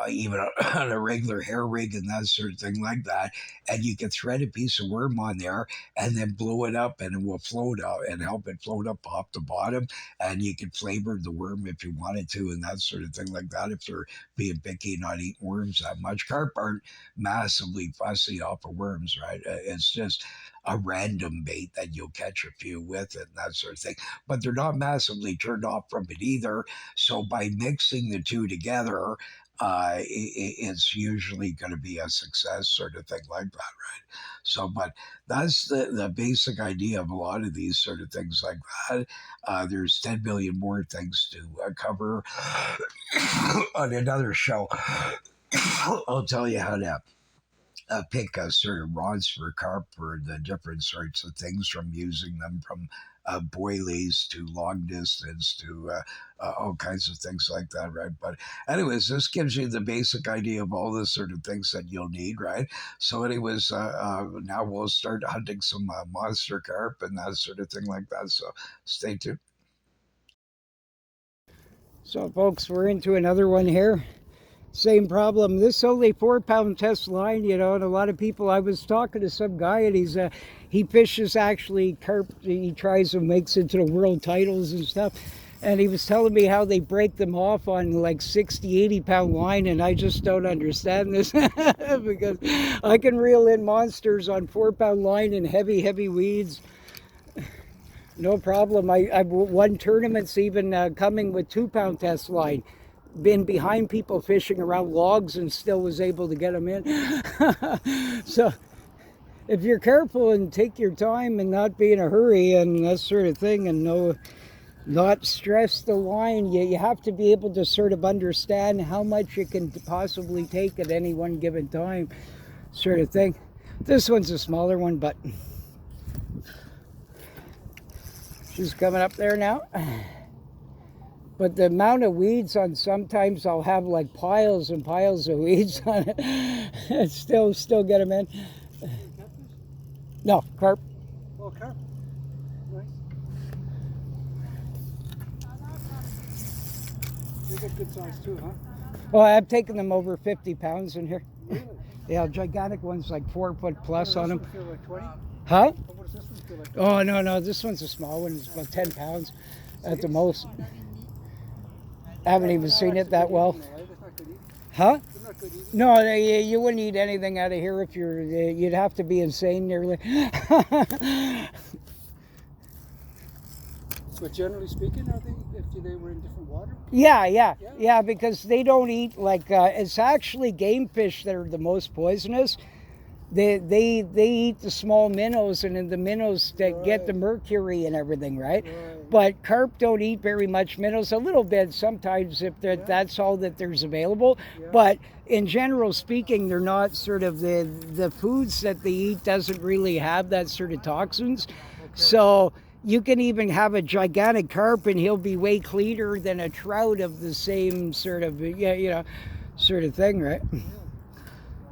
even on a regular hair rig and that sort of thing like that, and you can thread a piece of worm on there and then blow it up, and it will float out and help it float up off the bottom. And you can flavor the worm if you wanted to, and that sort of thing like that. If you're being picky, not eating worms that much, carp aren't massively fussy off of worms, right? It's just a random bait that you'll catch a few with and that sort of thing. But they're not massively turned off from it either. So by mixing the two together, it's usually going to be a success, sort of thing like that, right? So, but that's the basic idea of a lot of these sort of things like that. There's 10 million more things to cover on another show. I'll tell you how to pick sort of rods for carp for the different sorts of things, from using them from boilies to long distance to all kinds of things like that, right? But anyways, this gives you the basic idea of all the sort of things that you'll need, right? So anyways, now we'll start hunting some monster carp and that sort of thing like that. So stay tuned. So, folks, we're into another one here. Same problem. This is only 4 pound test line, and a lot of people. I was talking to some guy, and he fishes actually carp. He tries and makes it to the world titles and stuff. And he was telling me how they break them off on like 60, 80 pound line, and I just don't understand this because I can reel in monsters on 4 pound line and heavy, heavy weeds. No problem. I've won tournaments even coming with 2 pound test line. Been behind people fishing around logs and still was able to get them in. So if you're careful and take your time and not be in a hurry and that sort of thing, and not stress the line, you have to be able to sort of understand how much you can possibly take at any one given time, sort of thing. This one's a smaller one, but she's coming up there now. But the amount of weeds on, sometimes I'll have like piles and piles of weeds on it and still get them in. No, carp. Oh, carp. Nice. They get good size too, huh? Well, I've taken them over 50 pounds in here. Really? Yeah, gigantic ones like 4 foot plus on them. This one feel like 20? Huh? What does this one feel like? Oh, no, this one's a small one. It's about 10 pounds at the most. I haven't even seen it that well. Huh? No, you wouldn't eat anything out of here if you'd have to be insane nearly. But generally speaking, are they, if they were in different water? Yeah, because they don't eat like, it's actually game fish that are the most poisonous. They eat the small minnows, and in the minnows that get the mercury and everything, right? But carp don't eat very much minnows, a little bit sometimes if that's all that there's available. But in general speaking, they're not sort of the foods that they eat doesn't really have that sort of toxins. So you can even have a gigantic carp and he'll be way cleaner than a trout of the same sort of sort of thing, right?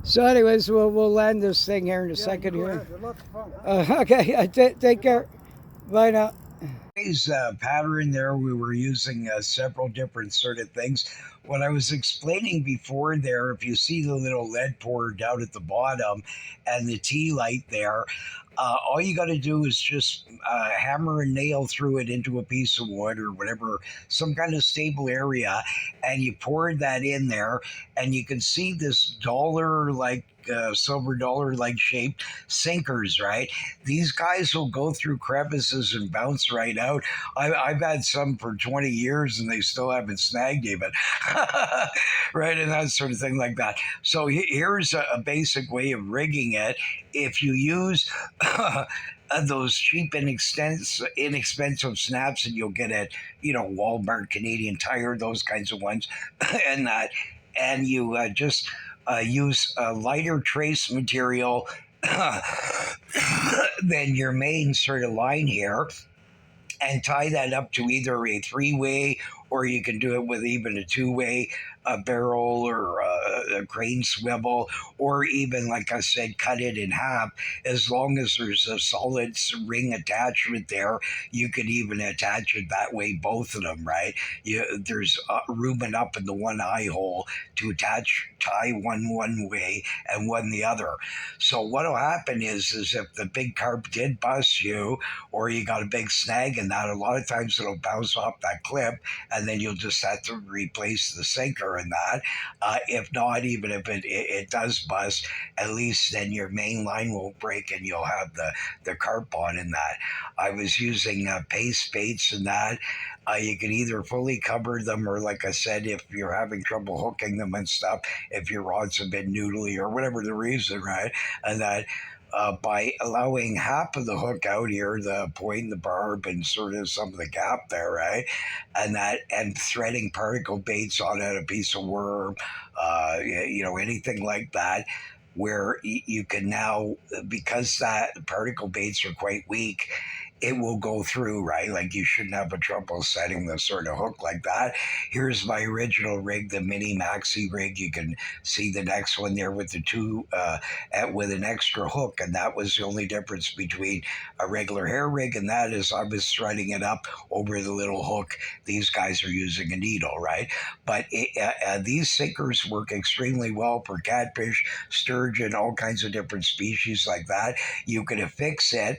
So anyways, we'll land this thing here in a second here. Okay, take care. Bye now. Pattern there, we were using several different sort of things. What I was explaining before there, if you see the little lead pour down at the bottom and the tea light there, All you got to do is just hammer a nail through it into a piece of wood or whatever, some kind of stable area, and you pour that in there, and you can see this dollar like silver dollar like shaped sinkers, right? These guys will go through crevices and bounce right out. I've had some for 20 years and they still haven't snagged even. Right, and that sort of thing like that. So here's a basic way of rigging it. If you use those cheap inexpensive snaps that you'll get at Walmart, Canadian Tire, those kinds of ones, and that, and you just use a lighter trace material than your main sort of line here, and tie that up to either a three-way, or you can do it with even a two-way, a barrel or a crane swivel, or even, like I said, cut it in half. As long as there's a solid ring attachment there, you could even attach it that way, both of them, right? There's room enough in the one eye hole to tie one way and one the other. So what'll happen is if the big carp did bust you, or you got a big snag in that, a lot of times it'll bounce off that clip, and then you'll just have to replace the sinker in that. If not, even if it does bust, at least then your main line won't break and you'll have the carp on in that. I was using paste baits in that. You can either fully cover them, or like I said, if you're having trouble hooking them and stuff, if your rod's a bit noodly or whatever the reason, right? And that by allowing half of the hook out here, the point, the barb, and sort of some of the gap there, right? And threading particle baits on it, a piece of worm, anything like that, where you can now, because that particle baits are quite weak, it will go through, right? Like you shouldn't have a trouble setting the sort of hook like that. Here's my original rig, the mini maxi rig. You can see the next one there with the two, with an extra hook, and that was the only difference between a regular hair rig and that is I was threading it up over the little hook. These guys are using a needle, right? But these sinkers work extremely well for catfish, sturgeon, all kinds of different species like that. You can affix it.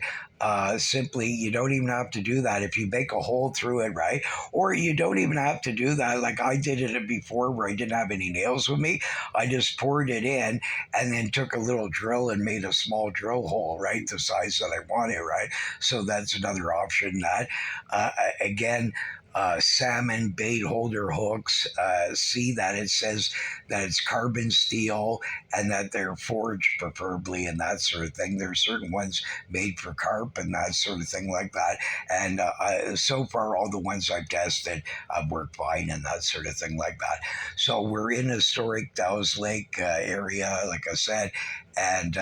Simply, you don't even have to do that if you make a hole through it, right? Or you don't even have to do that like I did it before, where I didn't have any nails with me. I just poured it in and then took a little drill and made a small drill hole, right, the size that I wanted, right? So that's another option. That again, salmon bait holder hooks. See that it says that it's carbon steel and that they're forged preferably and that sort of thing. There are certain ones made for carp and that sort of thing like that. And so far, all the ones I've tested work fine and that sort of thing like that. So we're in historic Dow's Lake area, like I said. And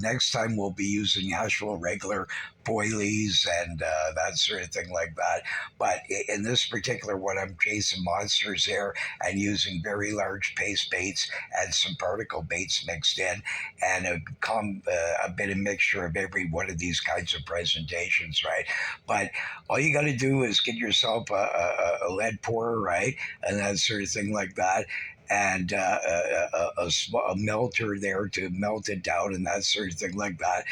next time we'll be using actual regular boilies and that sort of thing like that. But in this particular one, I'm chasing monsters here and using very large paste baits and some particle baits mixed in, and a bit of mixture of every one of these kinds of presentations, right? But all you got to do is get yourself a lead pourer, right, and that sort of thing like that, and a melter there to melt it down and that sort of thing like that,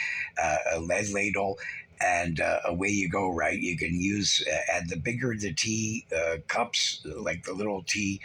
a lead ladle, and away you go, right? You can use, and the bigger the tea cups, like the little tea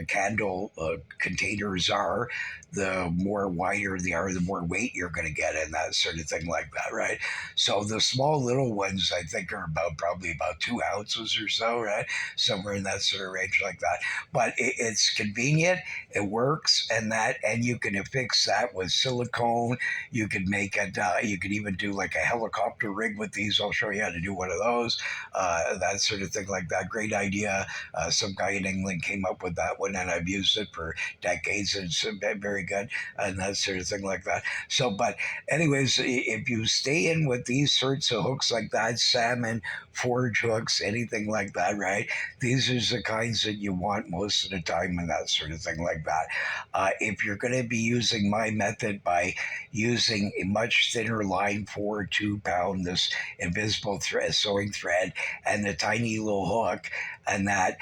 candle containers are, the more wider they are, the more weight you're going to get, and that sort of thing like that, right? So the small little ones, I think, are probably about 2 ounces or so, right? Somewhere in that sort of range like that. But it's convenient, it works, and you can affix that with silicone. You could make it. You could even do like a helicopter rig with these. I'll show you how to do one of those. That sort of thing like that. Great idea. Some guy in England came up with that one, and I've used it for decades, and it's very good, and that sort of thing like that. So, but anyways, if you stay in with these sorts of hooks like that, salmon, forge hooks, anything like that, right? These are the kinds that you want most of the time, and that sort of thing like that. If you're going to be using my method by using a much thinner line, 4 2 pound, this invisible thread, sewing thread, and the tiny little hook, and that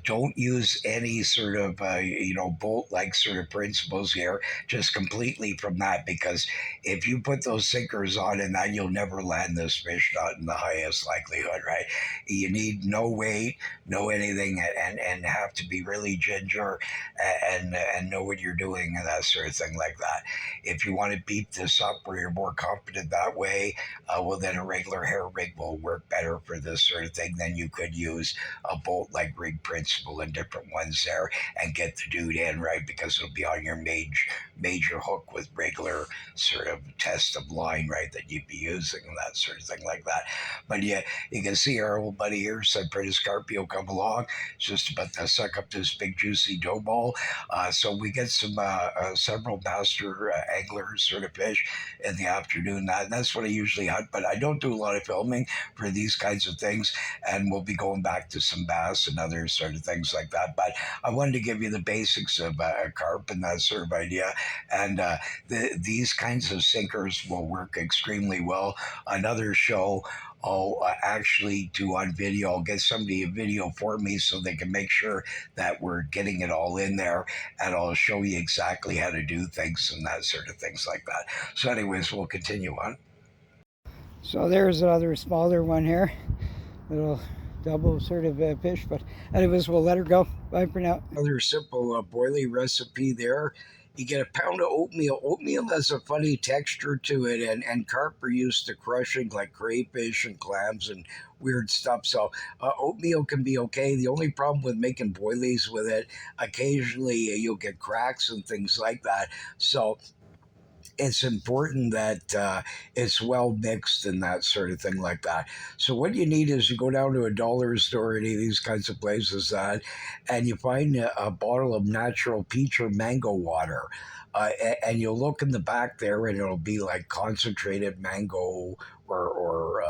Don't use any sort of bolt like sort of principles here. Just completely from that, because if you put those sinkers on and that, you'll never land this fish, not in the highest likelihood, right? You need no weight, no anything, and have to be really ginger and know what you're doing and that sort of thing like that. If you want to beat this up where you're more confident that way, well, then a regular hair rig will work better for this sort of thing than you could use a bolt like rig principle and different ones there and get the dude in, right, because it'll be on your major hook with regular sort of test of line, right, that you'd be using and that sort of thing like that. But yeah, you can see our old buddy here said Prentice Carpio come along. It's just about to suck up this big juicy dough ball. So we get some several master anglers sort of fish in the afternoon. That's what I usually hunt, but I don't do a lot of filming for these kinds of things, and we'll be going back to some bass and other sort of things like that. But I wanted to give you the basics of carp and that sort of idea. And these kinds of sinkers will work extremely well. Another show I'll actually do on video. I'll get somebody a video for me so they can make sure that we're getting it all in there, and I'll show you exactly how to do things and that sort of things like that. So, anyways, we'll continue on. So there's another smaller one here, little double sort of fish. But anyways, we'll let her go. Bye for now. Another simple Boilie recipe there. You get a pound of oatmeal. Oatmeal has a funny texture to it, and carp are used to crushing like crayfish and clams and weird stuff. So oatmeal can be okay. The only problem with making boilies with it, occasionally you'll get cracks and things like that. So it's important that it's well mixed and that sort of thing like that. So what you need is you go down to a dollar store, any of these kinds of places that, and you find a bottle of natural peach or mango water. And you'll look in the back there, and it'll be like concentrated mango or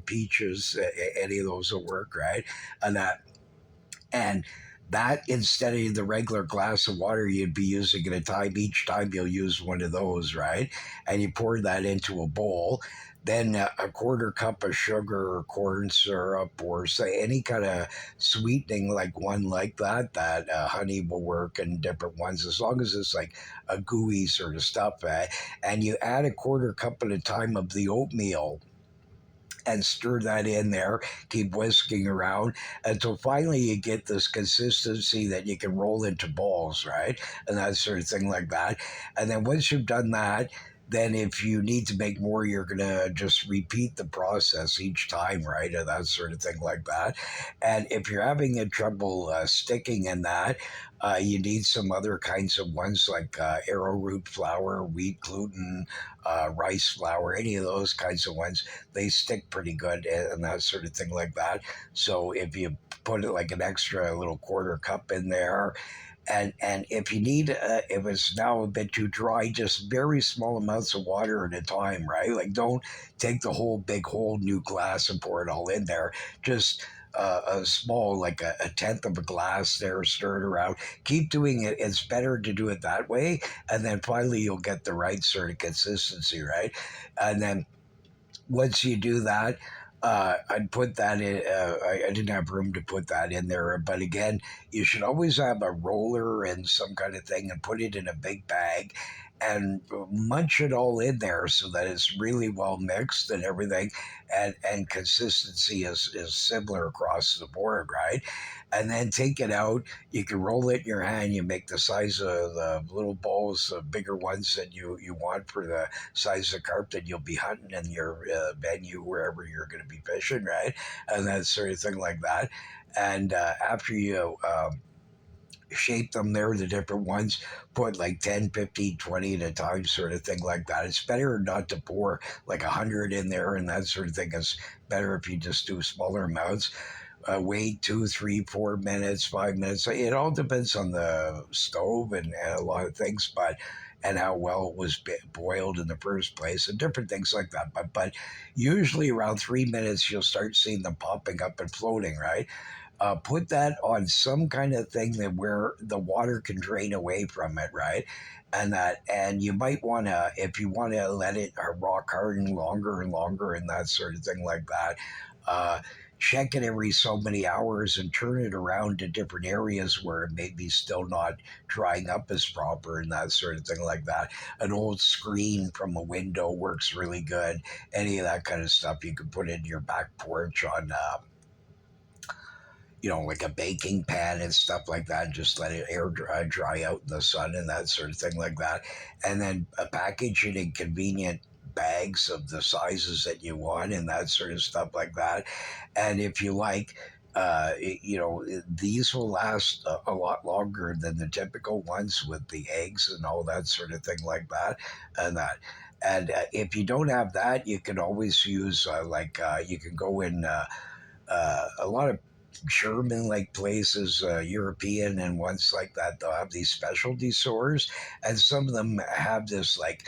peaches. Any of those will work, right? And that, instead of the regular glass of water you'd be using at a time, each time you'll use one of those, right? And you pour that into a bowl. Then a quarter cup of sugar or corn syrup, or say any kind of sweetening, like one like that honey will work, and different ones, as long as it's like a gooey sort of stuff. And you add a quarter cup at a time of the oatmeal and stir that in there, keep whisking around until finally you get this consistency that you can roll into balls, right? And that sort of thing like that. And then once you've done that, then if you need to make more, you're going to just repeat the process each time, right? And that sort of thing like that. And if you're having a trouble sticking in that, you need some other kinds of ones like arrowroot flour, wheat gluten, rice flour, any of those kinds of ones. They stick pretty good and that sort of thing like that. So if you put it like an extra little quarter cup in there, and if you need if it's now a bit too dry, just very small amounts of water at a time, right? Like, don't take the whole big whole new glass and pour it all in there. Just a small, like a tenth of a glass there, stir it around, keep doing it. It's better to do it that way, and then finally you'll get the right sort of consistency, right? And then once you do that, I'd put that in. I didn't have room to put that in there, but again, you should always have a roller and some kind of thing, and put it in a big bag, and munch it all in there so that it's really well mixed and everything, and consistency is similar across the board, right? And then take it out. You can roll it in your hand. You make the size of the little balls, the bigger ones that you want for the size of carp that you'll be hunting in your venue wherever you're going to be fishing, right? And that sort of thing like that. And after you shape them there, the different ones, put like 10, 15, 20 at a time, sort of thing like that. It's better not to pour like 100 in there and that sort of thing. It's better if you just do smaller amounts. Wait 2, 3, 4 minutes, 5 minutes. It all depends on the stove and a lot of things, but and how well it was boiled in the first place, and different things like that. But usually around 3 minutes, you'll start seeing them popping up and floating, right? Put that on some kind of thing that where the water can drain away from it, right? And you might want to, if you want to let it rock harden longer and longer and that sort of thing like that. Uh, check it every so many hours and turn it around to different areas where it may be still not drying up as proper and that sort of thing like that. An old screen from a window works really good. Any of that kind of stuff you can put in your back porch on like a baking pan and stuff like that, and just let it dry out in the sun and that sort of thing like that. And then package it in convenient bags of the sizes that you want and that sort of stuff like that. And if you like, these will last a lot longer than the typical ones with the eggs and all that sort of thing like that. And that. And if you don't have that, you can always use you can go in a lot of German like places, European and ones like that. They'll have these specialty stores, and some of them have this like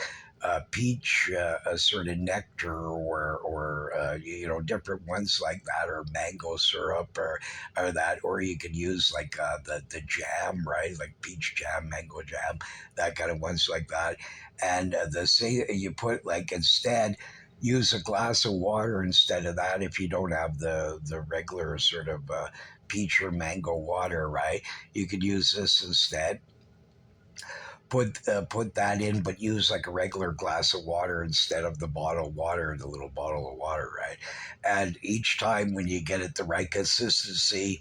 peach sort of nectar or different ones like that, or mango syrup or that, or you could use like the jam, right, like peach jam, mango jam, that kind of ones like that. And the say you put like instead use a glass of water instead of that if you don't have the regular sort of peach or mango water, right? You could use this instead. Put that in, but use like a regular glass of water instead of the bottled water, the little bottle of water, right? And each time when you get it the right consistency,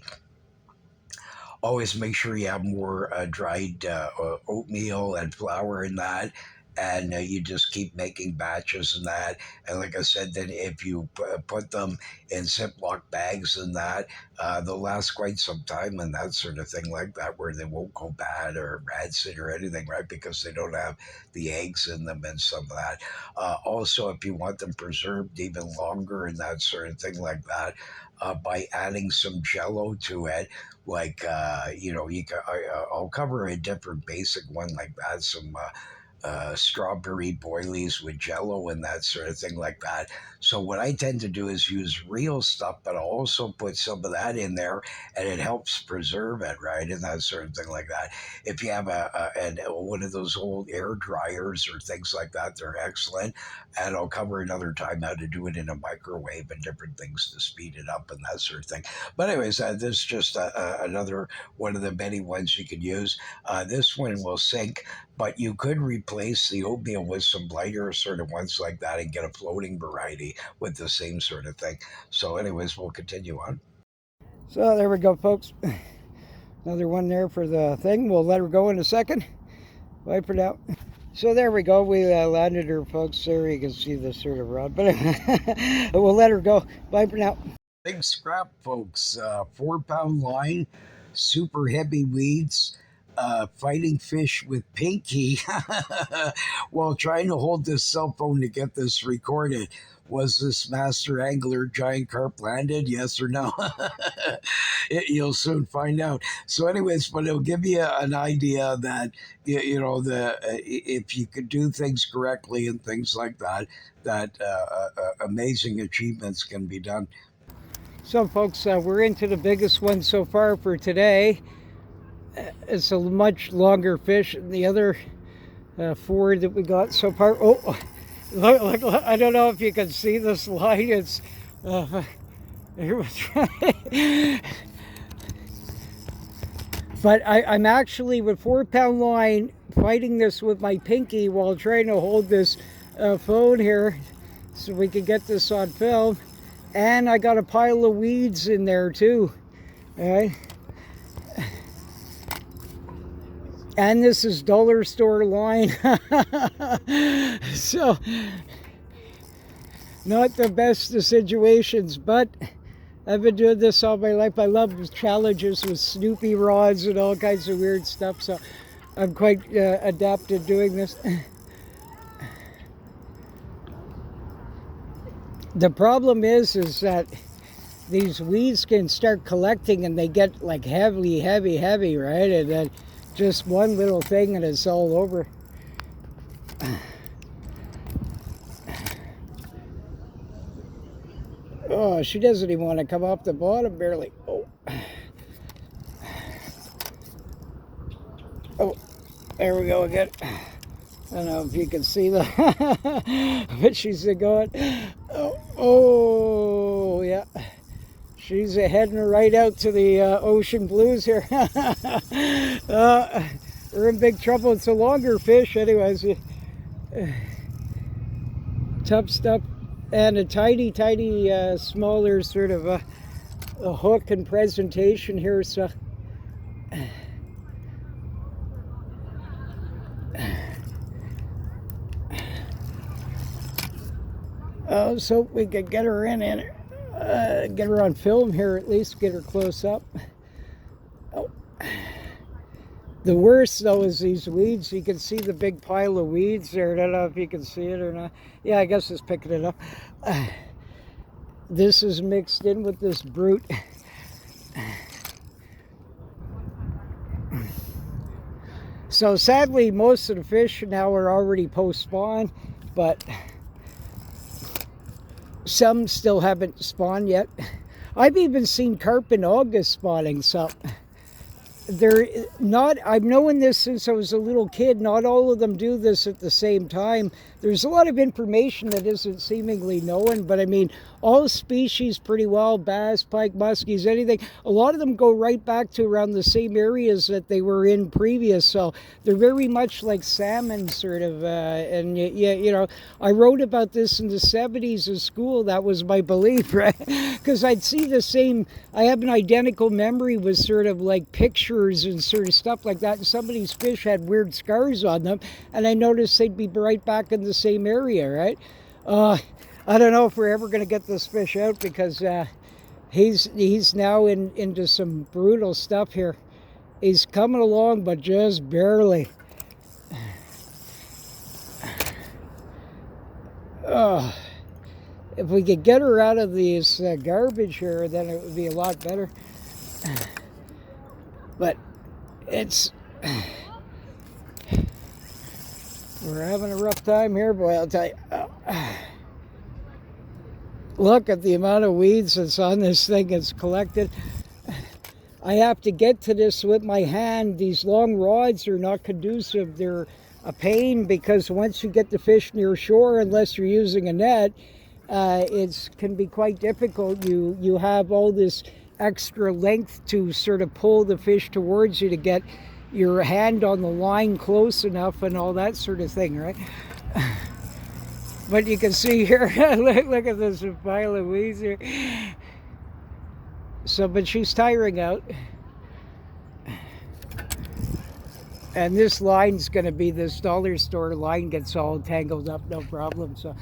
always make sure you have more dried oatmeal and flour in that. And you just keep making batches and that. And like I said, then if you put them in Ziploc bags and that, they'll last quite some time and that sort of thing like that, where they won't go bad or rancid or anything, right? Because they don't have the eggs in them and some of that. Also, if you want them preserved even longer and that sort of thing like that, by adding some Jello to it, like you can. I'll cover a different basic one like that. Some strawberry boilies with jello and that sort of thing like that. So what I tend to do is use real stuff, but I'll also put some of that in there, and it helps preserve it, right, and that sort of thing like that. If you have one of those old air dryers or things like that, they're excellent. And I'll cover another time how to do it in a microwave and different things to speed it up and that sort of thing. But anyways, this is just another one of the many ones you could use. This one will sink, but you could replace the oatmeal with some lighter sort of ones like that and get a floating variety with the same sort of thing. So, anyways, we'll continue on. So there we go, folks. Another one there for the thing. We'll let her go in a second. Bye for now. So there we go. We landed her, folks. There you can see the sort of rod, but we'll let her go. Bye for now. Big scrap, folks. 4 pound line, super heavy weeds. Fighting fish with Pinky while trying to hold this cell phone to get this recorded. Was this master angler giant carp landed? Yes or no? You'll soon find out. So, anyways, but it'll give you an idea that if you could do things correctly and things like that, that amazing achievements can be done. So, folks, we're into the biggest one so far for today. It's a much longer fish than the other 4 that we got so far. Oh, look, I don't know if you can see this line. It's but I'm actually with 4 pound line fighting this with my pinky while trying to hold this phone here so we can get this on film. And I got a pile of weeds in there too. All right. And this is dollar store line. So, not the best of situations, but I've been doing this all my life. I love challenges with Snoopy rods and all kinds of weird stuff, so I'm quite adapted doing this. The problem is that these weeds can start collecting and they get like heavy, right? And then just one little thing and it's all over. Oh, she doesn't even want to come off the bottom, barely. Oh, oh, there we go again. I don't know if you can see that, but she's going. Oh, yeah. She's heading right out to the ocean blues here. We're in big trouble. It's a longer fish, anyways. Tough stuff, and a tiny, smaller sort of a hook and presentation here. So. So we could get her in and get her on film here, at least get her close up. Oh. The worst though is these weeds. You can see the big pile of weeds there. I don't know if you can see it or not. Yeah, I guess it's picking it up. This is mixed in with this brute. So sadly, most of the fish now are already post-spawn, but some still haven't spawned yet. I've even seen carp in August spawning, so they're not, I've known this since I was a little kid. Not all of them do this at the same time. There's a lot of information that isn't seemingly known, but I mean, all species pretty well, bass, pike, muskies, anything, a lot of them go right back to around the same areas that they were in previous, so they're very much like salmon, sort of, and yeah, you know, I wrote about this in the 70s in school. That was my belief, right? Because I'd see the same, I have an identical memory with sort of like pictures and sort of stuff like that, and some of these fish had weird scars on them, and I noticed they'd be right back in the same area, right? I don't know if we're ever going to get this fish out, because he's now into some brutal stuff here. He's coming along, but just barely. If we could get her out of this garbage here, then it would be a lot better. But it's... We're having a rough time here, boy, I'll tell you. Look at the amount of weeds that's on this thing. It's collected. I have to get to this with my hand. These long rods are not conducive. They're a pain, because once you get the fish near shore, unless you're using a net, it can be quite difficult. You have all this extra length to sort of pull the fish towards you to get your hand on the line close enough and all that sort of thing, right? But you can see here, look at this pile of weeds here. So, but she's tiring out. And this line's going to be, this dollar store line gets all tangled up, no problem. So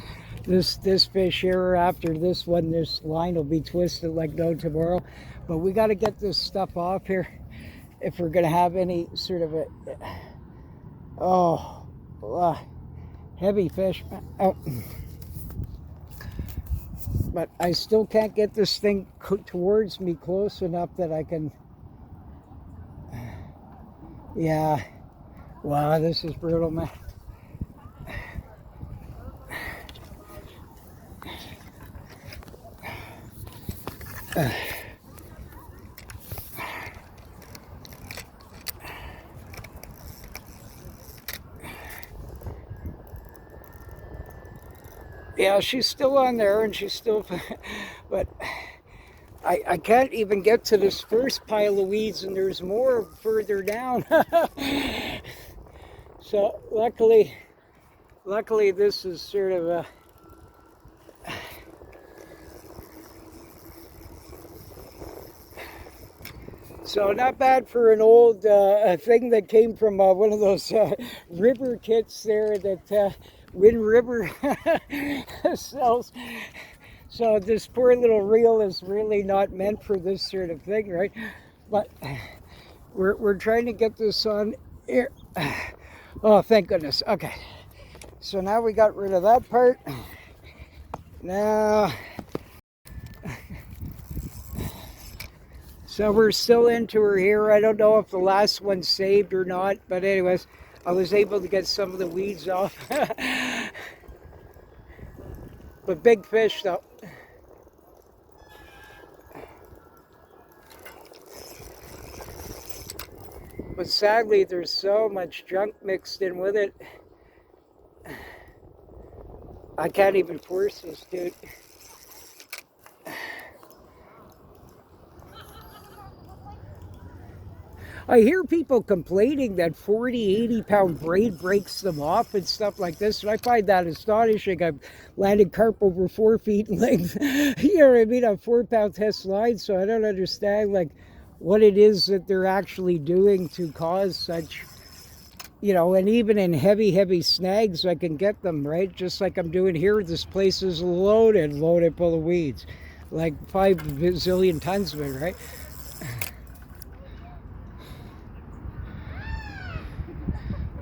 this fish here, after this one, this line will be twisted like no tomorrow. But we got to get this stuff off here if we're going to have any sort of a, heavy fish. Oh. But I still can't get this thing towards me close enough that I can... Yeah. Wow, this is brutal, man. Yeah, she's still on there, and she's still, but I can't even get to this first pile of weeds, and there's more further down. So luckily this is sort of a... So not bad for an old thing that came from one of those river kits there that Wind River sells. So this poor little reel is really not meant for this sort of thing, right? But we're trying to get this on here. Oh, thank goodness. Okay. So now we got rid of that part. Now... So we're still into her here. I don't know if the last one's saved or not, but anyways, I was able to get some of the weeds off. But big fish though. But sadly, there's so much junk mixed in with it. I can't even force this dude. I hear people complaining that 40, 80-pound braid breaks them off and stuff like this, and I find that astonishing. I've landed carp over 4 feet in length, you know what I mean, on 4-pound test line, so I don't understand, like, what it is that they're actually doing to cause such, you know, and even in heavy, heavy snags, I can get them, right? Just like I'm doing here, this place is loaded full of weeds, like 5 bazillion tons of it, right?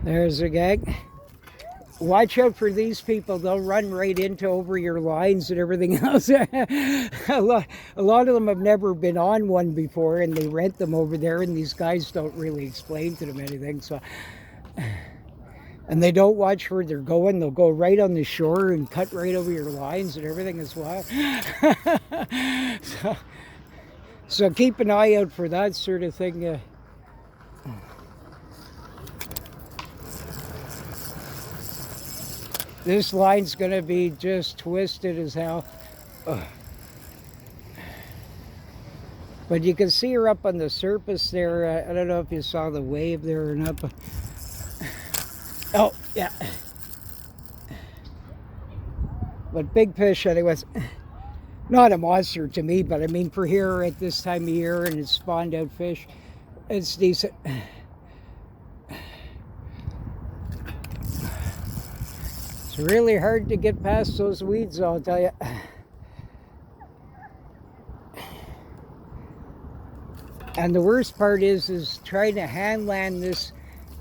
There's a gang. Watch out for these people. They'll run right into over your lines and everything else. a lot of them have never been on one before, and they rent them over there, and these guys don't really explain to them anything. So, and they don't watch where they're going. They'll go right on the shore and cut right over your lines and everything as well. So keep an eye out for that sort of thing. This line's going to be just twisted as hell. Ugh. But you can see her up on the surface there. I don't know if you saw the wave there or not. But... oh, yeah. But big fish anyways. Not a monster to me, but I mean for here at this time of year and it's spawned out fish, it's decent. It's really hard to get past those weeds, I'll tell you. And the worst part is trying to hand land this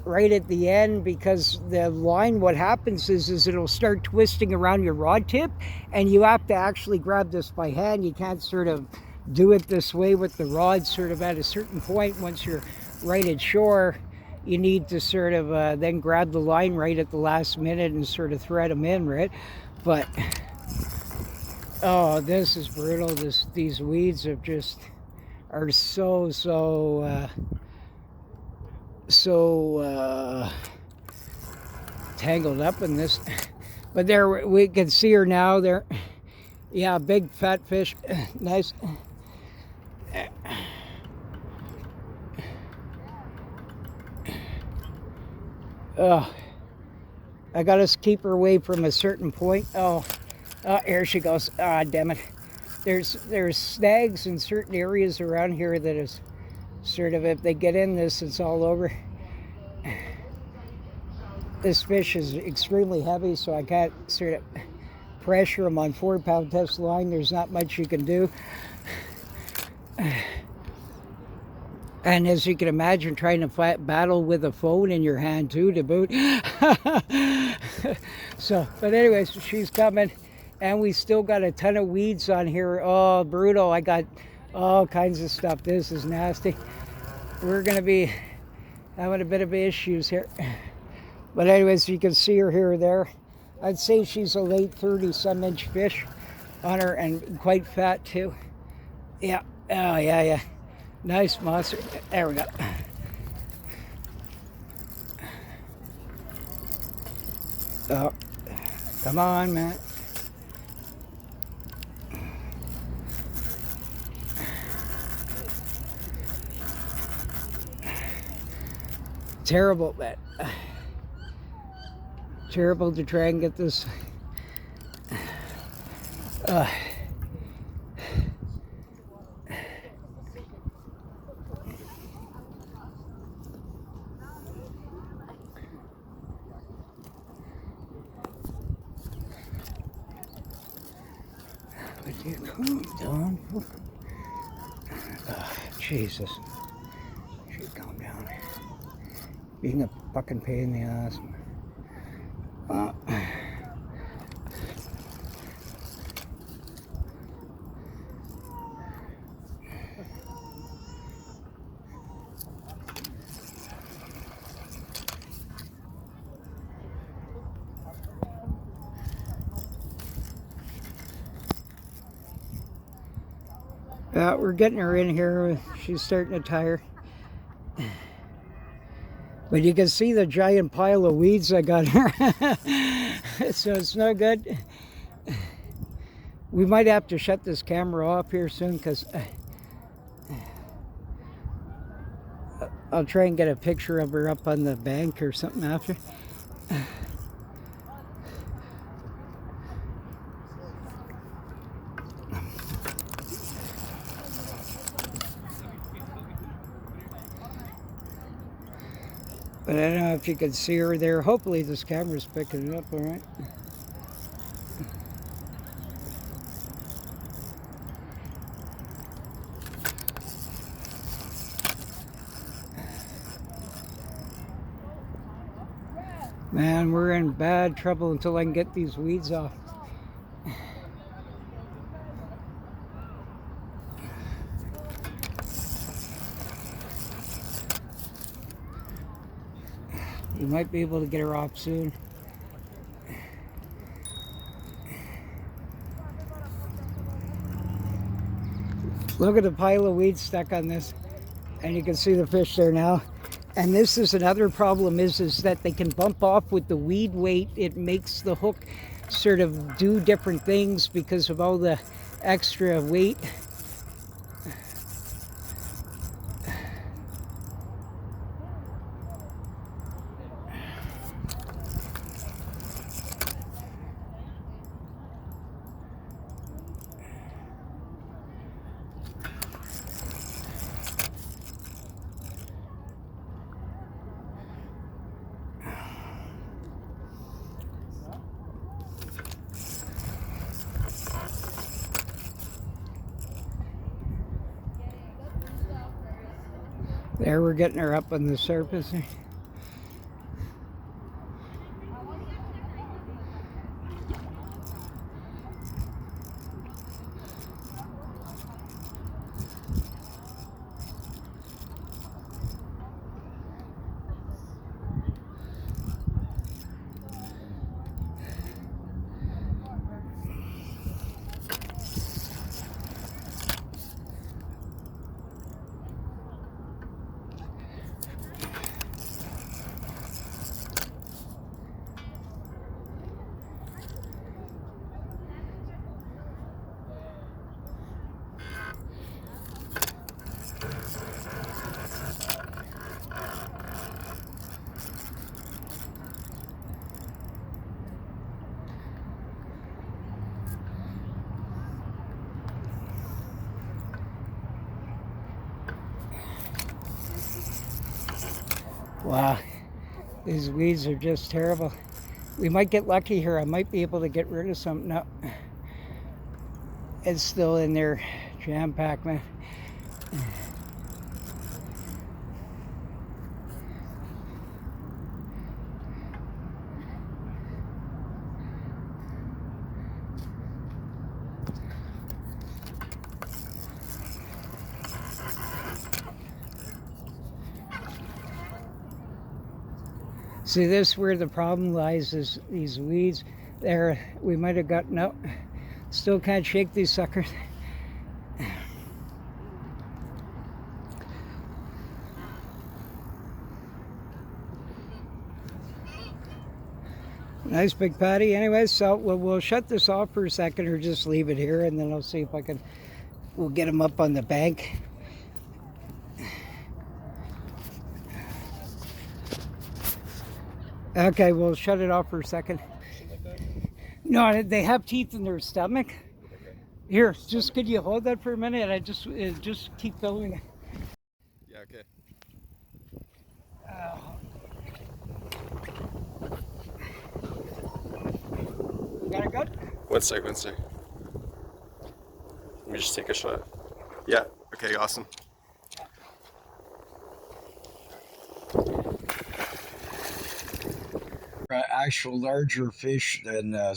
right at the end, because the line, what happens is it'll start twisting around your rod tip, and you have to actually grab this by hand. You can't sort of do it this way with the rod. Sort of at a certain point, once you're right at shore, you need to sort of then grab the line right at the last minute and sort of thread them in, right? But oh, this is brutal. These weeds have just are so tangled up in this. But there we can see her now there. Yeah, big fat fish. Nice. Oh, I gotta keep her away from a certain point. Oh, here she goes. Ah, damn it. There's snags in certain areas around here that is sort of, if they get in this, it's all over. This fish is extremely heavy, so I can't sort of pressure them on 4-pound test line. There's not much you can do. And as you can imagine, trying to battle with a phone in your hand too, to boot. So, but anyways, she's coming. And we still got a ton of weeds on here. Oh, brutal. I got all kinds of stuff. This is nasty. We're going to be having a bit of issues here. But anyways, you can see her here or there. I'd say she's a late 30-some inch fish on her, and quite fat too. Yeah. Oh, yeah. Nice monster. There we go. Oh, come on, man. Terrible, man. Terrible to try and get this. Would you calm down? Jesus. Should calm down. Being a fucking pain in the ass. We're getting her in here. She's starting to tire. But you can see the giant pile of weeds I got here. So it's no good. We might have to shut this camera off here soon, because I'll try and get a picture of her up on the bank or something after. But I don't know if you can see her there. Hopefully this camera's picking it up all right. Man, we're in bad trouble until I can get these weeds off. You might be able to get her off soon. Look at the pile of weeds stuck on this, and you can see the fish there now. And this is another problem is that they can bump off with the weed weight. It makes the hook sort of do different things because of all the extra weight. There, we're getting her up on the surface. Wow, these weeds are just terrible. We might get lucky here. I might be able to get rid of something. No, it's still in there, jam-packed, man. See, this is where the problem lies, is these weeds. There, we might have gotten out. Still can't shake these suckers. Nice big patty. Anyway, so we'll shut this off for a second or just leave it here, and then I'll see if I can, we'll get them up on the bank. Okay, we'll shut it off for a second. No, they have teeth in their stomach. Here, just could you hold that for a minute? I just keep filming it. Yeah, okay. Got it good? One sec. Let me just take a shot. Yeah, okay, awesome. Actual larger fish than that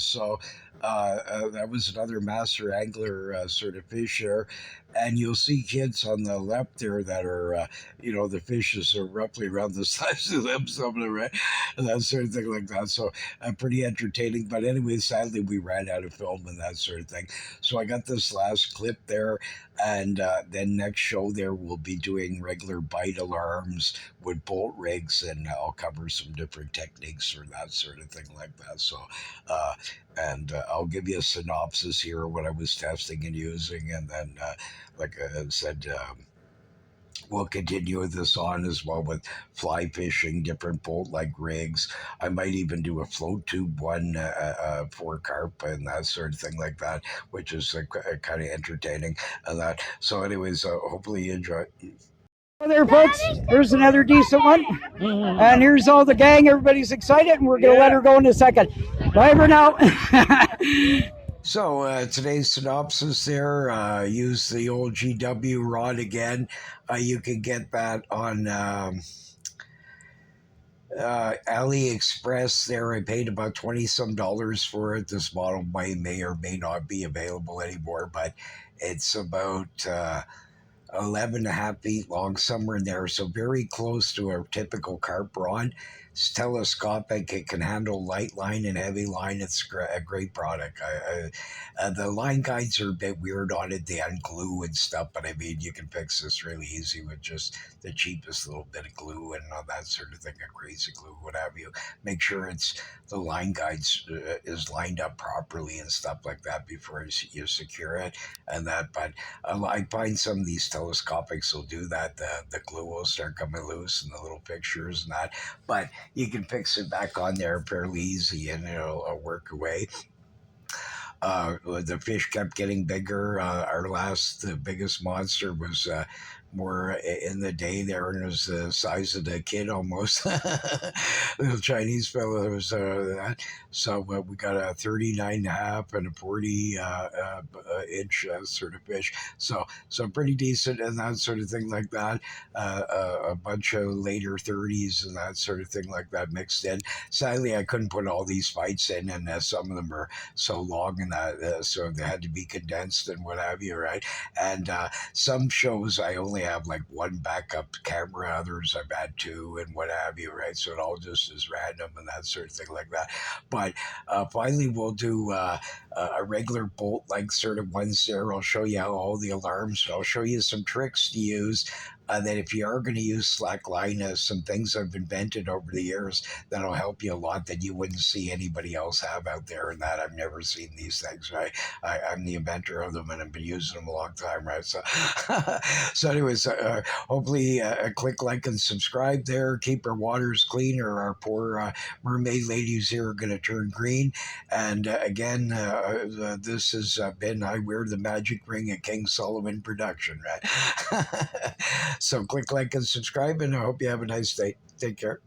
was another master angler sort of fish there, and you'll see kids on the left there that are the fishes are roughly around the size of them, some of them, right, and that sort of thing like that. So pretty entertaining. But anyway, sadly we ran out of film and that sort of thing, so I got this last clip there, and then next show there we'll be doing regular bite alarms with bolt rigs, and I'll cover some different techniques for that sort of thing like that. So and I'll give you a synopsis here of what I was testing and using, and then like I said, we'll continue this on as well with fly fishing, different boat like rigs. I might even do a float tube one for carp and that sort of thing like that, which is kind of entertaining and that. So, anyways, hopefully you enjoy. Oh, there, folks. Here's another decent one. And here's all the gang. Everybody's excited, and we're going to let her go in a second. Bye for now. So today's synopsis there, use the old GW rod again. You can get that on AliExpress there. I paid about 20 some dollars for it. This model may or may not be available anymore, but it's about 11 and a half feet long, somewhere in there. So very close to a typical carp rod. It's telescopic. It can handle light line and heavy line. It's a great product. The line guides are a bit weird on it. They unglue and stuff, but I mean, you can fix this really easy with just the cheapest little bit of glue and all that sort of thing, a crazy glue, what have you. Make sure it's the line guides is lined up properly and stuff like that before you secure it and that. But I find some of these telescopics will do that. The glue will start coming loose and the little pictures and that. But you can fix it back on there fairly easy and it'll work away. The fish kept getting bigger. Our last, the biggest monster was more in the day there, and it was the size of the kid almost. Little Chinese fellow was that. So we got a 39 and a half and a 40 inch sort of fish. So pretty decent and that sort of thing like that. A bunch of later 30s and that sort of thing like that mixed in. Sadly, I couldn't put all these fights in, and some of them are so long and that, so they had to be condensed and what have you, right? And some shows I only have like one backup camera, others I've had two and what have you, right? So it all just is random and that sort of thing like that. But finally, we'll do a regular bolt like sort of ones there. I'll show you how all the alarms. I'll show you some tricks to use. That if you are going to use slack line, some things I've invented over the years that'll help you a lot that you wouldn't see anybody else have out there, and that I've never seen these things, right? I'm the inventor of them and I've been using them a long time, right? So, so anyways, hopefully click like and subscribe there. Keep our waters clean or our poor mermaid ladies here are going to turn green. And again, this has been I Wear the Magic Ring, a King Solomon production, right? So click like and subscribe, and I hope you have a nice day. Take care.